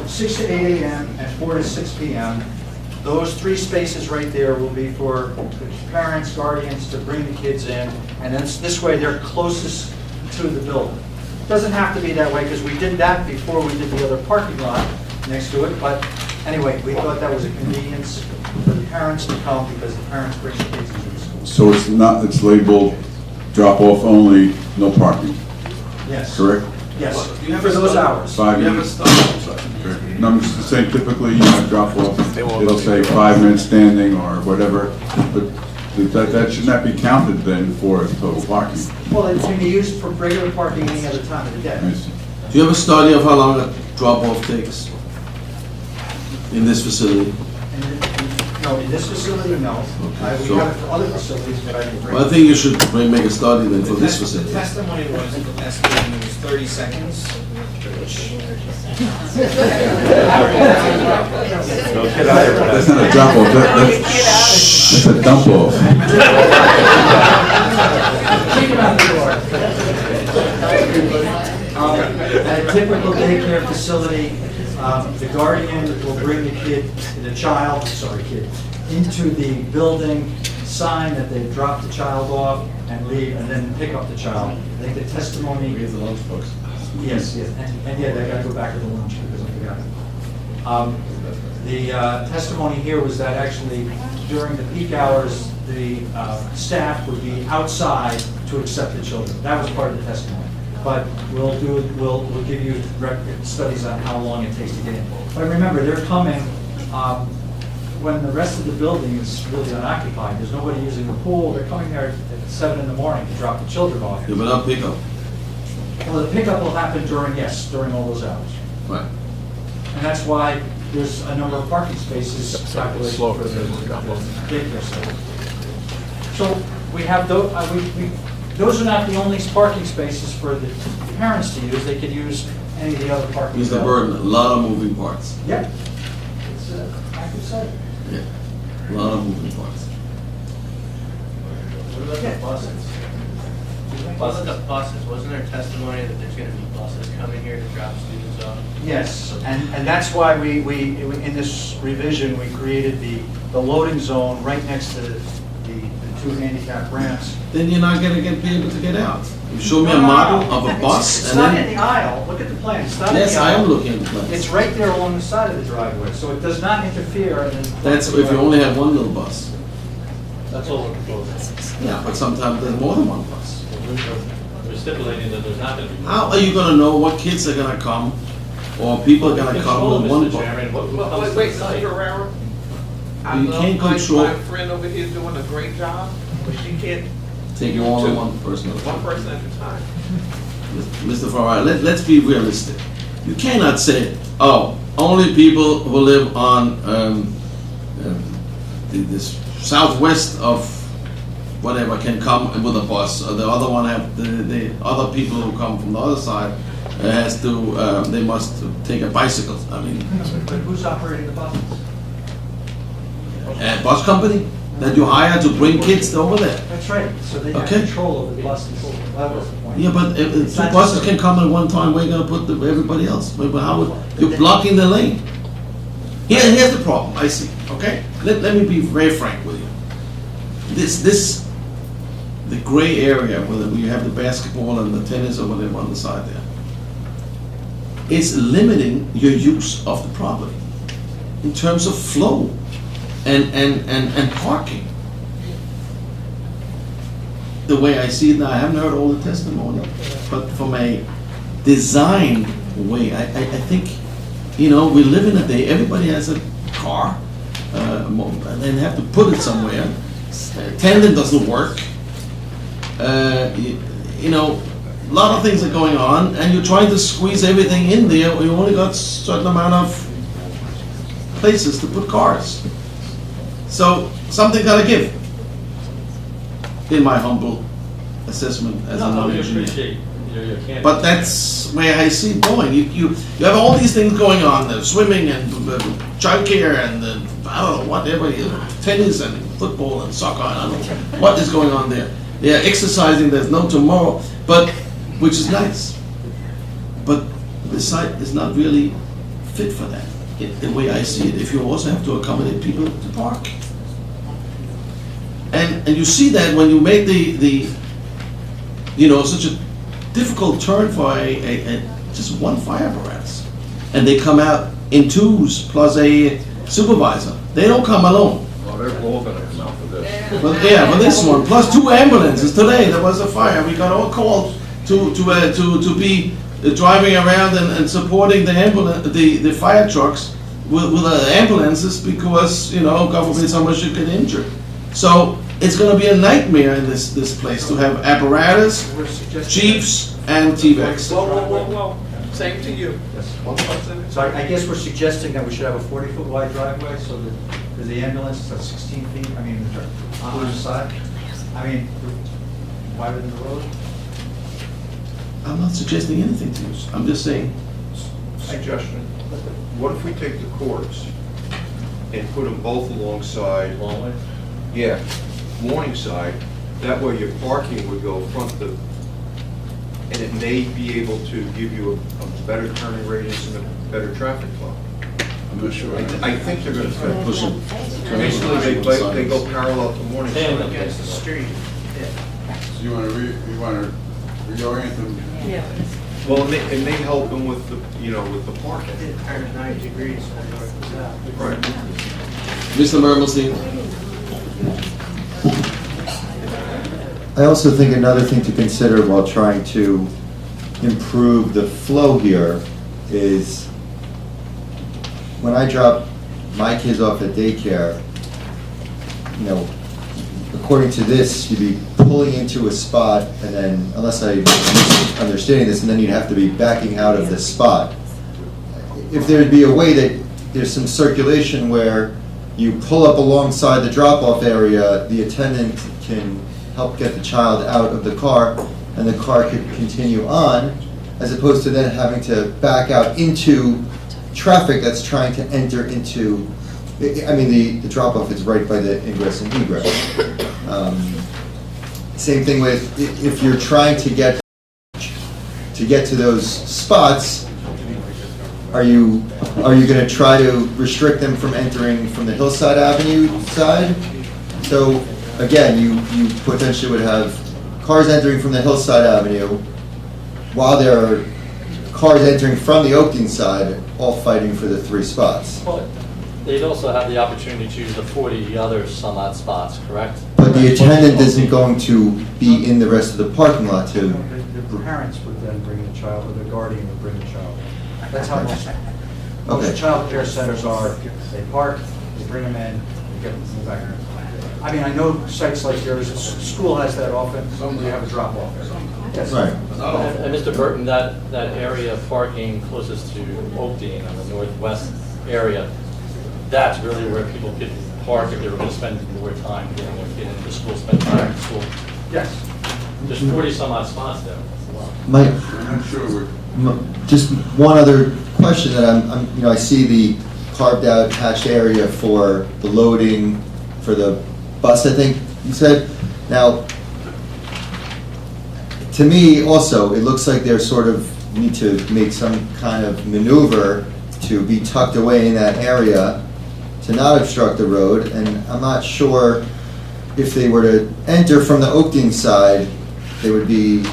6 to 8 a.m. and 4 to 6 p.m. Those 3 spaces right there will be for the parents, guardians to bring the kids in, and this way they're closest to the building. It doesn't have to be that way because we did that before we did the other parking lot next to it, but anyway, we thought that was a convenience for the parents to come because the parents bring the kids into the school. So it's labeled drop-off only, no parking? Yes. Correct? Yes, for those hours. 5 minutes. No, I'm just saying typically you have drop off, it'll say 5 minutes standing or whatever, but that should not be counted then for total parking. Well, it can be used for regular parking any other time of the day. Do you have a study of how long a drop-off takes in this facility? No, in this facility, no. We so- have it for other facilities, but I didn't bring. Well, I think you should make a study then for this The facility. testimony was estimated it was 30 seconds, which... That's not a drop off, that's a dump off. At a typical daycare facility, the guardian will bring the child, into the building, sign that they've dropped the child off and leave, and then pick up the child. I think the testimony. Here's the lunch box. Yes, and yeah, they gotta go back to the lunch because I forgot. The testimony here was that actually during the peak hours, the staff would be outside to accept the children. That was part of the testimony. But we'll give you studies on how long it takes to get in. But remember, they're coming when the rest of the building is really unoccupied. There's nobody using the pool. They're coming there at 7 in the morning to drop the children off. Yeah, but not pickup. Well, the pickup will happen during all those hours. Right. And that's why there's a number of parking spaces calculated for the daycare center. So we have those, those are not the only parking spaces for the parents to use. They could use any of the other parking. Here's the burden, a lot of moving parts. Yep. It's an active site. Yeah, a lot of moving parts. What about the buses? Wasn't the buses, wasn't there testimony that there's going to be buses coming here to drop students off? Yes, and that's why we in this revision, we created the loading zone right next to the 2 handicap ramps. Then you're not gonna be able to get out. You show me a model of a bus It's and not then... in the aisle. Look at the plan. It's not in the aisle. Yes, I am looking at the plans. It's right there along the side of the driveway, so it does not interfere. That's if you only have one little bus. That's all we're proposing. Yeah, but sometimes there's more than one bus. We're stipulating that there's not going to be. How are you gonna know what kids are gonna come, or people are gonna come with one Mr. bus? Chairman, what comes Wait, to the wait, site? Mr. Ferrera? I You love can't control- my friend over here doing a great job, But she can't, Take you all in one person at a one time. person at a time. Mr. Farrar, let's be realistic. You cannot say, oh, only people who live on this southwest of whatever can come with a bus. Or the other one have the other people who come from the other side has to they must take a bicycle. I mean, But who's operating the buses? a bus company that you hire to bring kids over there. That's right, so they have Okay. control over the buses. That was the point. Yeah, but if It's two not buses just- can come at one time, where are you gonna put everybody else? But how would, you're blocking the lane. Here's the problem, I see, okay? Let me be very frank with you. The gray area, where you have the basketball and the tennis or whatever on the side there, it's limiting your use of the property in terms of flow and parking. The way I see it now, I haven't heard all the testimony, but from a design way, I think, you know, we live in a day, everybody has a car, and they have to put it somewhere. Tandem doesn't work. You know, a lot of things are going on, and you're trying to squeeze everything in there. You only got a certain amount of places to put cars. So something gotta give, in my humble assessment as a non-engineer. your candor. But that's where I see it going. You have all these things going on, swimming and childcare and I don't know, whatever, tennis and football and soccer, I don't know what is going on there. They're exercising, there's no tomorrow, but, which is nice. But the site is not really fit for that, the way I see it, if you also have to accommodate people to park. And you see that when you make the you know, such a difficult turn for just one fire apparatus. And they come out in twos plus a supervisor. They don't come alone. Well, they're all gonna come out for this. But yeah, for this one, plus 2 ambulances. Today there was a fire. We got all called to be driving around and supporting the ambulance, the fire trucks with ambulances because, you know, God forbid someone should get injured. So it's going to be a nightmare in this place to have apparatus, chiefs, and T-Vex. Whoa. Same to you. Yes. 1 person. So I guess we're suggesting that we should have a 40-foot wide driveway so that, because the ambulance is at 16 feet, I mean, on either side. I mean, wider than the road. I'm not suggesting anything to you. I'm just saying. Suggestion, what if we take the courts and put them both alongside? Long way? Yeah, Morningside, that way your parking would go front to, and it may be able to give you a better turning radius and a better traffic flow. I'm not sure. I think they're gonna try. Push it. Basically, they go parallel to Morningside. Against the street. So you want to reorient them? Yeah. Well, it may help them with the, you know, with the parking. Turn 90 degrees. Right. Mr. Mermelstein. I also think another thing to consider while trying to improve the flow here is when I drop my kids off at daycare, you know, according to this, you'd be pulling into a spot and then, unless I'm understanding this, and then you'd have to be backing out of the spot. If there'd be a way that there's some circulation where you pull up alongside the drop-off area, the attendant can help get the child out of the car, and the car could continue on, as opposed to then having to back out into traffic that's trying to enter into, I mean, the drop-off is right by the ingress and egress. Same thing with, if you're trying to get to those spots, are you going to try to restrict them from entering from the Hillside Avenue side? So again, you potentially would have cars entering from the Hillside Avenue while there are cars entering from the Oakdene side, all fighting for the 3 spots. Well, they'd also have the opportunity to use the 40 other some-odd spots, correct? But the attendant isn't going to be in the rest of the parking lot to... The parents would then bring the child, or the guardian would bring the child. That's how most child care centers are. They park, they bring them in, they get them back. I mean, I know sites like yours, school has that often, you have a drop off. Yes. Right. And Mr. Burton, that area of parking closest to Oakdene on the northwest area, that's really where people could park if they were going to spend more time getting their kid into school, spend time in school. Yes. There's 40 some odd spots there. That's a lot. Mike, I'm not sure just one other question that I see the carved out hatched area for the loading for the bus, I think you said. Now, to me also, it looks like they're sort of need to make some kind of maneuver to be tucked away in that area to not obstruct the road, and I'm not sure if they were to enter from the Oakdene side, they would be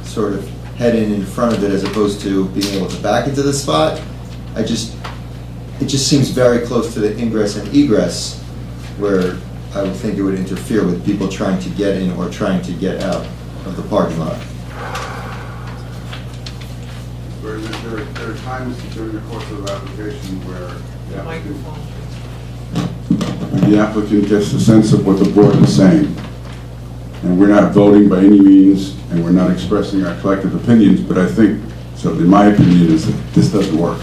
sort of heading in front of it as opposed to being able to back into the spot. It just seems very close to the ingress and egress where I would think it would interfere with people trying to get in or trying to get out of the parking lot. There are times during the course of the application where the applicant gets a sense of what the board is saying. And we're not voting by any means, and we're not expressing our collective opinions, but I think, so in my opinion, is that this doesn't work.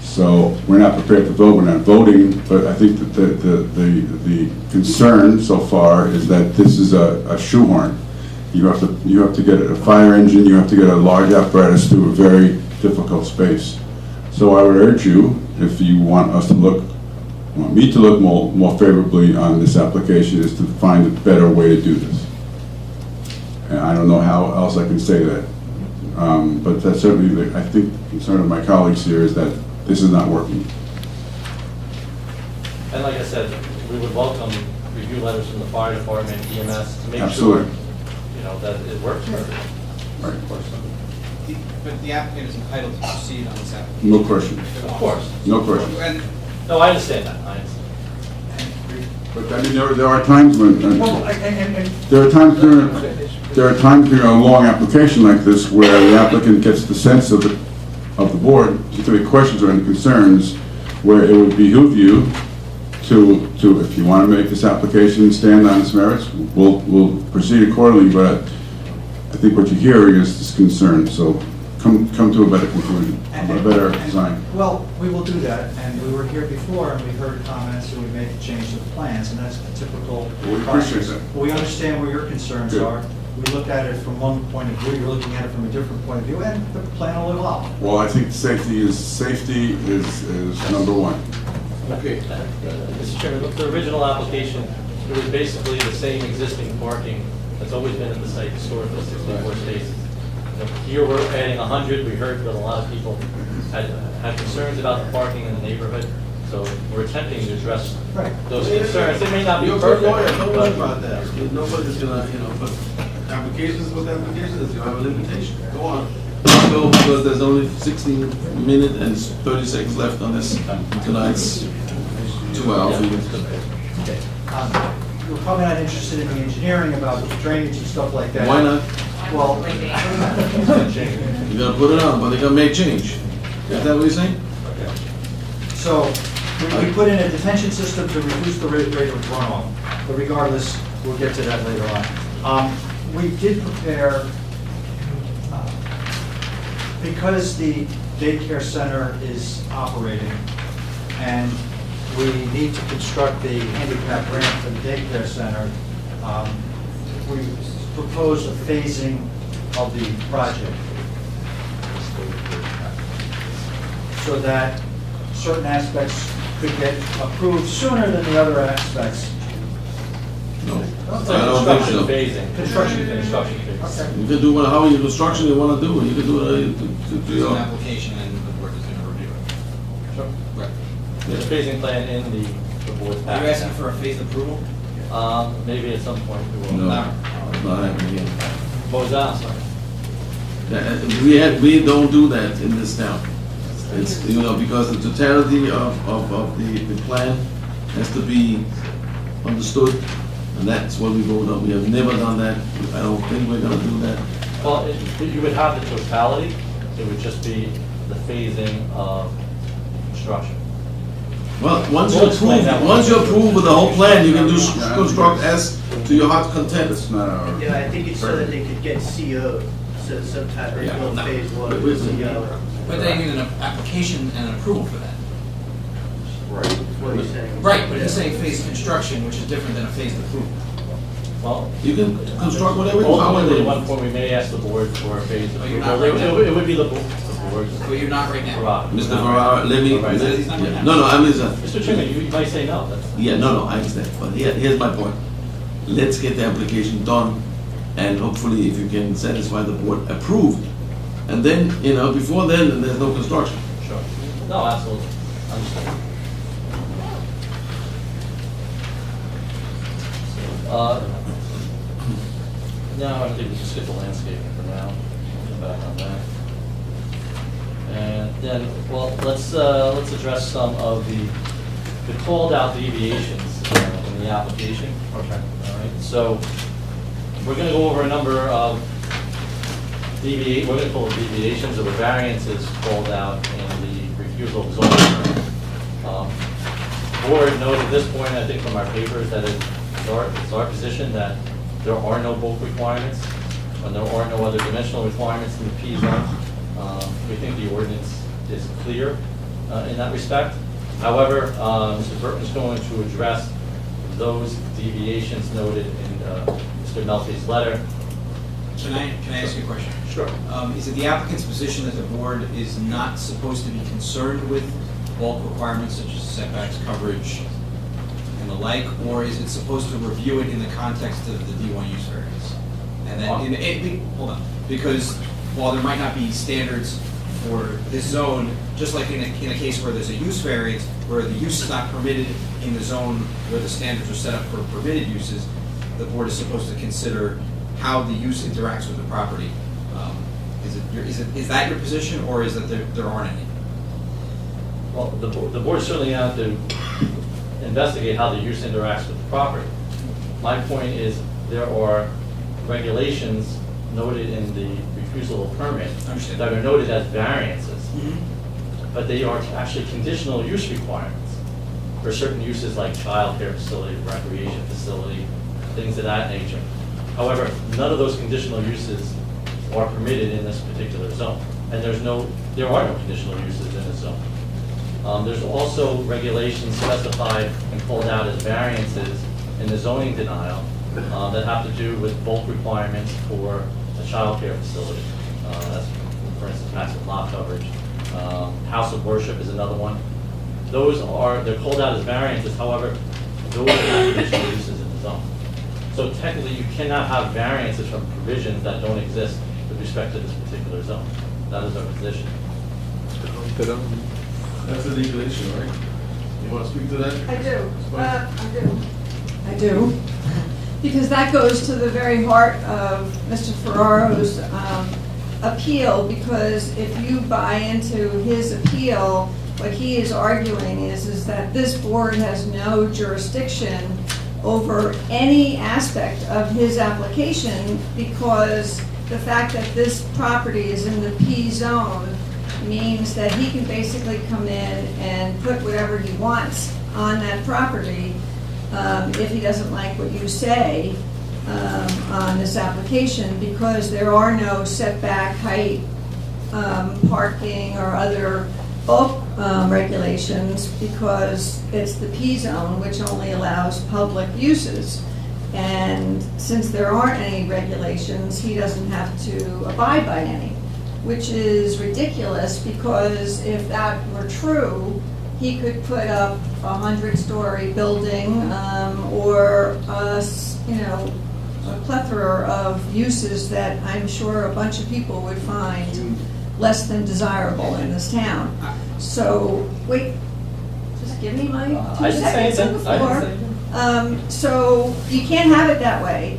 So we're not prepared to vote, we're not voting, but I think that the concern so far is that this is a shoehorn. You have to get a fire engine, you have to get a large apparatus through a very difficult space. So I would urge you, if you want me to look more favorably on this application, is to find a better way to do this. And I don't know how else I can say that. But that's certainly, I think, the concern of my colleagues here is that this is not working. And like I said, we would welcome review letters from the fire department, EMS, to make Absolutely. sure, that it works perfectly. Right. Of course. But the applicant is entitled to proceed on this application. No question. Of course. No question. And No, I understand that. I understand. But I mean, there are times when Well, there are times during a long application like this where the applicant gets the sense of the board, particularly questions or any concerns, where it would behoove you to if you want to make this application stand on its merits, we'll proceed accordingly. But I think what you're hearing is this concern. So come to a better conclusion, a better design. Well, we will do that, and we were here before, and we heard comments, and we made a change to the plans, and that's the typical. Well, we appreciate that. We understand where your concerns Good. are. We looked at it from one point of view, you're looking at it from a different point of view, and the plan will live up. Well, I think safety is number one. Okay. Mr. Chairman, the original application, it was basically the same existing parking that's always been at the site historically, 64 spaces. Here we're adding 100. We heard that a lot of people had concerns about the parking in the neighborhood, so we're attempting to address those concerns. It may not be perfect. Don't worry about that. Nobody's gonna, but applications with applications, you have a limitation. Go on. Go, because there's only 16 minutes and 30 seconds left on this tonight's 2-hour meeting. You're probably not interested in the engineering about drainage and stuff like that. Why not? Well, You're gonna put it on, but they're gonna make change. Is that what you're saying? so we put in a detention system to reduce the rate of runoff, but regardless, we'll get to that later on. We did prepare, because the daycare center is operating, and we need to construct the handicap ramp for the daycare center, we proposed a phasing of the project so that certain aspects could get approved sooner than the other aspects. No. It's I like don't think construction so. phasing. Construction phase. You can do how you construction you wanna do, you can do it to there's your. an application and the board is going to review it. Sure. Right. There's a phasing plan in the board's Are package. you asking for a phased approval? Maybe at some point we will. No, not happening here. What was that? Sorry. We don't do that in this town. It's, because the totality of the plan has to be understood, and that's what we vote on. We have never done that. I don't think we're gonna do that. Well, you would have the totality, it would just be the phasing of construction. Well, once We'll you explain approve, that one. once you approve with the whole plan, you can do Yeah, construct as to your heart's content. That's not our. Yeah, I think it's so that they could get CO'd, so sometimes they Yeah. build phase one Wait, with wait, CO. But they need an application and an approval for that. Right. What he's saying. Right, but he's saying phased construction, which is different than a phased approval. Well, You can construct whatever you ultimately, at want. one point, we may ask the board for a phase Oh, you're approval. not right now. It would be the board's But you're not right now. prerogative. Mr. Ferrara, let me, Right. yeah. No, I mean, Mr. Chairman, you might say no, that's. yeah, no, I understand, but here's my point. Let's get the application done, and hopefully if you can satisfy the board approved, and then, before then, there's no construction. Sure. No, absolutely. Understood. No, I think we can skip the landscaping for now. Get back on that. And then, well, let's address some of the called out deviations in the application. Okay. All right, so we're gonna go over a number of we're gonna call it deviations or variances called out in the refusal of zoning permit. Board noted at this point, I think from our papers, that it's our position that there are no bulk requirements, and there are no other dimensional requirements in the P zone. We think the ordinance is clear in that respect. However, Mr. Burton is going to address those deviations noted in Mr. Melfi's letter. Can I ask you a question? Sure. Is it the applicant's position that the board is not supposed to be concerned with bulk requirements such as setbacks, coverage, and the like, or is it supposed to review it in the context of the D1 use variance? And then, hold on, because while there might not be standards for this zone, just like in a case where there's a use variance, where the use is not permitted in the zone where the standards are set up for permitted uses, the board is supposed to consider how the use interacts with the property. Is that your position, or is that there aren't any? Well, the board certainly have to investigate how the use interacts with the property. My point is, there are regulations noted in the refusal of permit that are noted as variances, but they are actually conditional use requirements for certain uses like childcare facility, recreation facility, things of that nature. However, none of those conditional uses are permitted in this particular zone, and there are no conditional uses in this zone. There's also regulations specified and called out as variances in the zoning denial that have to do with bulk requirements for a child care facility. That's, for instance, maximum lot coverage. House of worship is another one. They're called out as variances, however, those are not conditional uses in the zone. So technically, you cannot have variances from provisions that don't exist with respect to this particular zone. That is our position. That's a legal issue, right? You want to speak to that? I do. Because that goes to the very heart of Mr. Ferraro's appeal, because if you buy into his appeal, what he is arguing is that this board has no jurisdiction over any aspect of his application, because the fact that this property is in the P zone means that he can basically come in and put whatever he wants on that property if he doesn't like what you say on this application, because there are no setback, height, parking, or other bulk regulations, because it's the P zone, which only allows public uses. And since there aren't any regulations, he doesn't have to abide by any, which is ridiculous, because if that were true, he could put up a 100-story building or a plethora of uses that I'm sure a bunch of people would find less than desirable in this town. So, wait, just give me my 2 seconds on the floor. So you can't have it that way.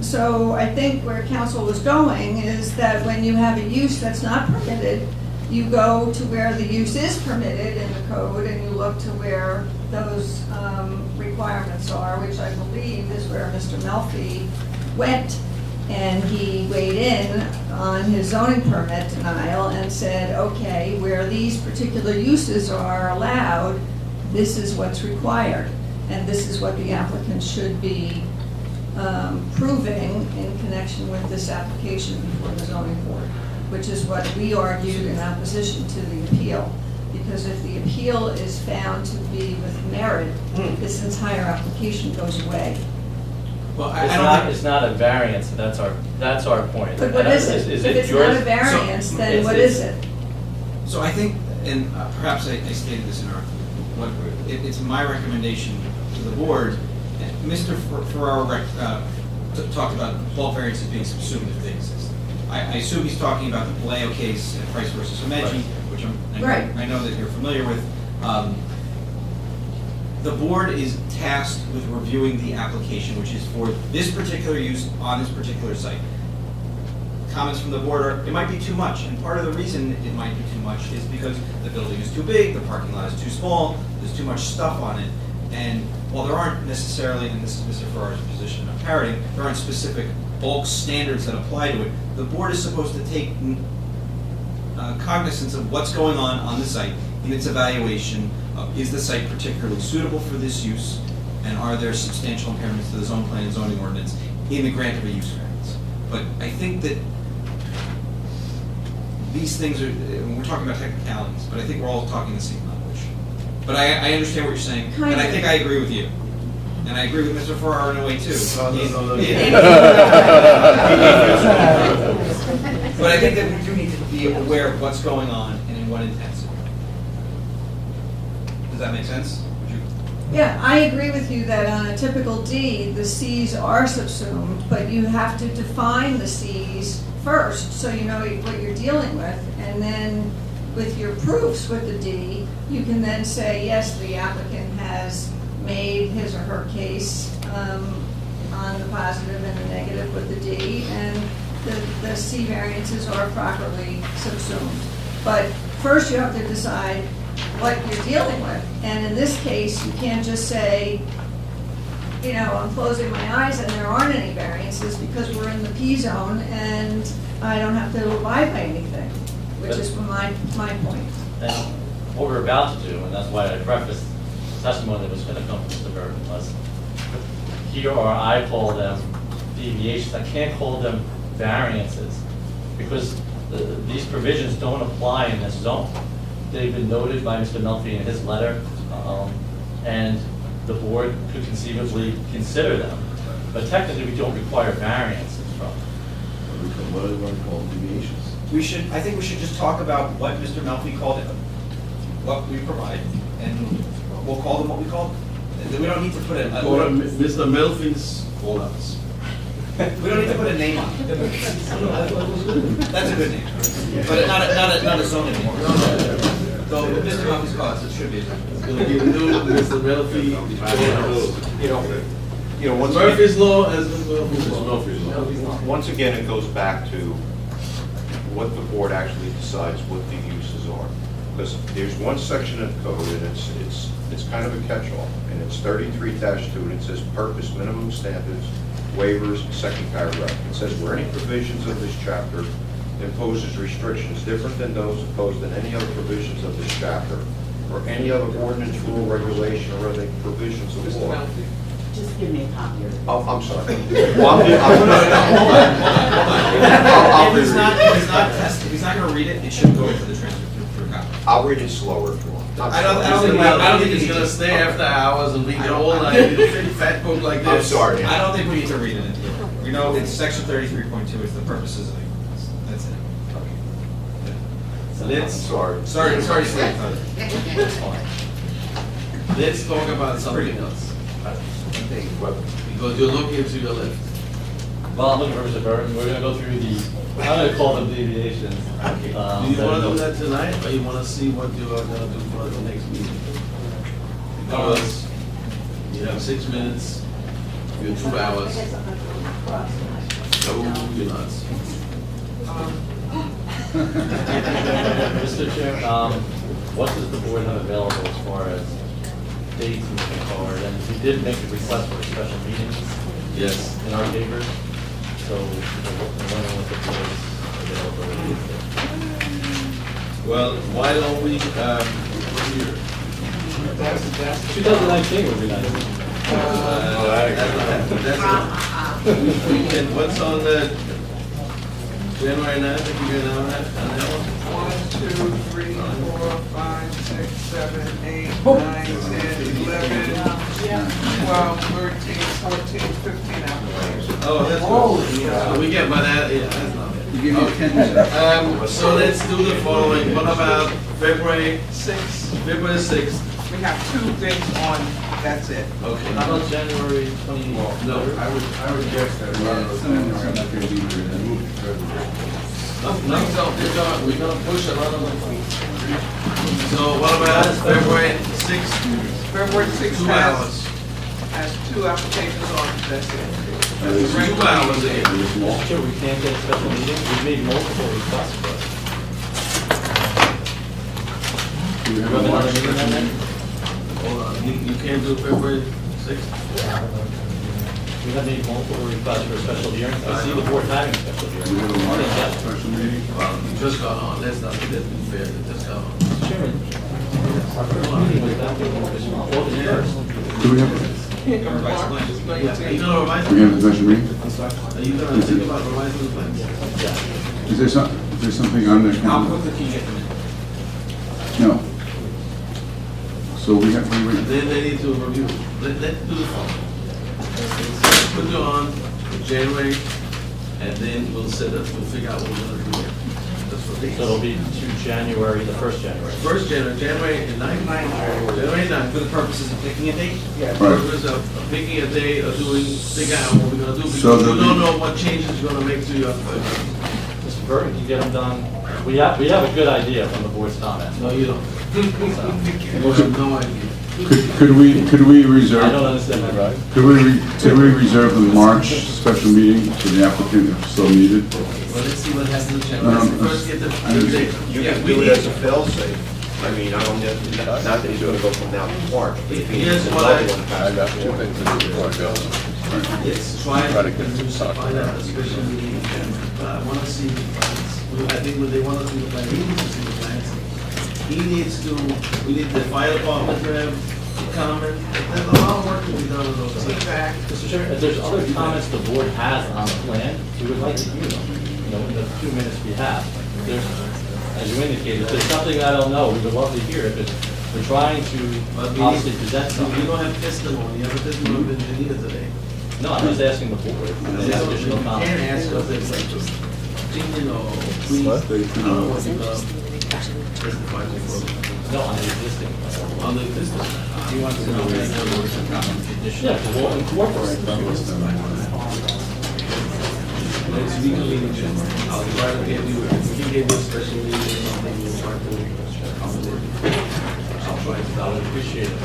So I think where council was going is that when you have a use that's not permitted, you go to where the use is permitted in the code, and you look to where those requirements are, which I believe is where Mr. Melfi went, and he weighed in on his zoning permit denial and said, okay, where these particular uses are allowed, this is what's required, and this is what the applicant should be proving in connection with this application before the zoning board, which is what we argued in opposition to the appeal. Because if the appeal is found to be with merit, this entire application goes away. Well, It's not a variance, that's our point. But what is it? If it's not a variance, then what is it? So I think, and perhaps I stated this in our, it's my recommendation to the board. Mr. Ferraro talked about bulk variances being subsumed if they exist. I assume he's talking about the Palaio case and Price versus Himeji, which I know that you're familiar with. The board is tasked with reviewing the application, which is for this particular use on this particular site. Comments from the board are, it might be too much, and part of the reason it might be too much is because the building is too big, the parking lot is too small, there's too much stuff on it, and while there aren't necessarily, and this is Mr. Ferrar's position I'm parroting, there aren't specific bulk standards that apply to it, the board is supposed to take cognizance of what's going on the site in its evaluation of, is the site particularly suitable for this use, and are there substantial impairments to the zone plan and zoning ordinance in the grant of a use variance. But I think that these things are, we're talking about technicalities, but I think we're all talking the same language. But I understand what you're saying, and I think I agree with you. And I agree with Mr. Ferraro in a way too. But I think that we do need to be aware of what's going on and in what intensity. Does that make sense? Yeah, I agree with you that on a typical D, the Cs are subsumed, but you have to define the Cs first, so you know what you're dealing with, and then with your proofs with the D, you can then say, yes, the applicant has made his or her case on the positive and the negative with the D, and the C variances are properly subsumed. But first you have to decide what you're dealing with, and in this case, you can't just say, you know, I'm closing my eyes and there aren't any variances because we're in the P zone and I don't have to abide by anything, which is my point. And what we're about to do, and that's why I prefaced the testimony that was going to come from Mr. Burton, was here or I call them deviations. I can't call them variances because these provisions don't apply in this zone. They've been noted by Mr. Melfi in his letter, and the board could conceivably consider them. But technically, we don't require variances from them. What do you want to call deviations? I think we should just talk about what Mr. Melfi called it, what we provide, and we'll call them what we call them. We don't need to put Mr. Melfi's call-outs. We don't need to put a name on it. That's a good name, but not a zone anymore. So Mr. Melfi's call-outs, it should be. It'll be the new Mr. Melfi. You know, once Murphy's Law as Murphy's Law. Once again, it goes back to what the board actually decides what the uses are. Because there's one section of the code, and it's kind of a catch-all, and it's 33-2, and it says purpose, minimum standards, waivers, second paragraph. It says where any provisions of this chapter imposes restrictions different than those imposed in any other provisions of this chapter, or any other ordinance, rule, regulation, or other provisions of law. Just give me a copy of it. Oh, I'm sorry. If he's not going to read it, it should go into the transcript for a copy. I'll read it slower if you want. I don't think it's gonna stay after hours and read it all night in a big fat book like this. I'm sorry. I don't think we need to read it. We know it's section 33.2. It's the purposes of the ordinance. That's it. So let's Sorry, Slade. let's talk about something else. Because you're looking to your left. Well, I'm looking for Mr. Burton. We're going to go through I'm going to call them deviations. Do you want to do that tonight, or you want to see what you are going to do for the next meeting? Because you have 6 minutes, you have 2 hours. So you're nuts. Mr. Chair, what does the board have available as far as dates moving forward? And we did make a request for a special meeting. Yes. In our favor. So we're wondering what the board's availability is. Well, why don't we, 2019 would be nice. We can, what's on the January 9th, if you get on that one? 1, 2, 3, 4, 5, 6, 7, 8, 9, 10, 11, 12, 13, 14, 15 applications. Oh, that's good. So we get by that, yeah, that's not bad. You give me 10%. So let's do the following. What about February 6, February 6th? we have 2 things on, that's it. Okay. How about January 20th? No. I would guess that No, we're gonna push a lot of them. So what about February 6th? February 6th 2 hours. has 2 applications on, that's it. 2 hours again. Sure, we can't get a special meeting. We've made multiple requests for it. Do we have You a have March another meeting special on that? meeting? Hold on, you can't do February 6th? We have made multiple requests for special hearings. I see the board having a special hearing. Do we have a March Yes. special meeting? Well, you just got on, that's not, that's been fair, you just got on. Chairman, our first meeting was back in August 1st. Do we have, Yeah, you gonna revise we have a special meeting? Are you gonna think about revising the plans? Is there something on there? How quickly can you get them in? No. So we have, Then they need to review, let's do the following. Put you on January, and then we'll figure out what we're gonna do here. That's what So it'll be to January, the first January. First January 9th. January 9th. For the purposes of picking a date? Right. Purpose of picking a day or figure out what we're gonna do, because So we there'll don't be- know what changes you're gonna make to your. Mr. Burton, can you get them done? We have a good idea from the board's comments. No, you don't. You have no idea. could we reserve? I don't understand that. Could we reserve the March special meeting for the applicant if so needed? Well, let's see what happens in January. Let's first get the date. You Yeah, can we do it need- as a fail-safe. I mean, I don't, not that he's gonna go from now to March, but if he Here's needs what another I- one passed. Let's try to find out a special meeting, but I wanna see the plans. I think when they wanna see the plans, he needs to see the plans. We need the fire department to have a comment. There's a lot of work to be done on those things. Mr. Chairman, if there's other comments the board has on the plan, we would like to hear them, in the 2 minutes we have. As you indicated, if there's something I don't know, we would love to hear it, but we're trying to obviously present We something. don't have testimony, you have a testimony of engineer today. No, I'm just asking the board, if there's additional You can't comments. ask us if like, opinion or please, I don't know what you testify before. No, on the existing. On the business. He wants to know if there were some comments additional. Yeah, we'll incorporate them. Let's reconvene in January. I'll try to get you, if we can get you a special meeting or something, we'll try to accommodate. I'll try to, I would appreciate it.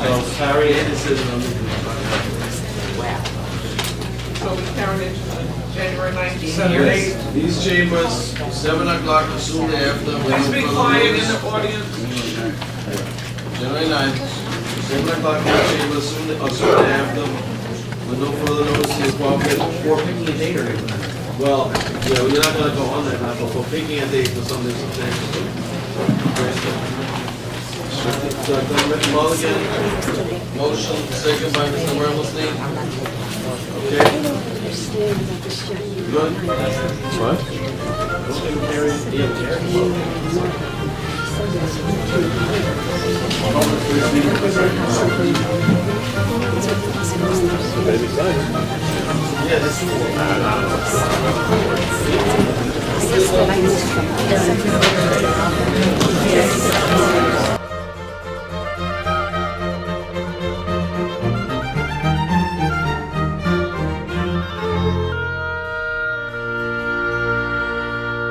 I'll carry a decision on this. So we carry it to January 9th, 7, 8. These chambers, 7 o'clock or soon after. Please be quiet in the audience. January 9th, 7 o'clock in the chambers, soon after. With no further notice, is Or picking a date or? well, yeah, you're not gonna go on that now, but for picking a date for something substantial. Mulligan, motion, second by Mr. Wermelstein. Okay. Good? What? Yeah, this is.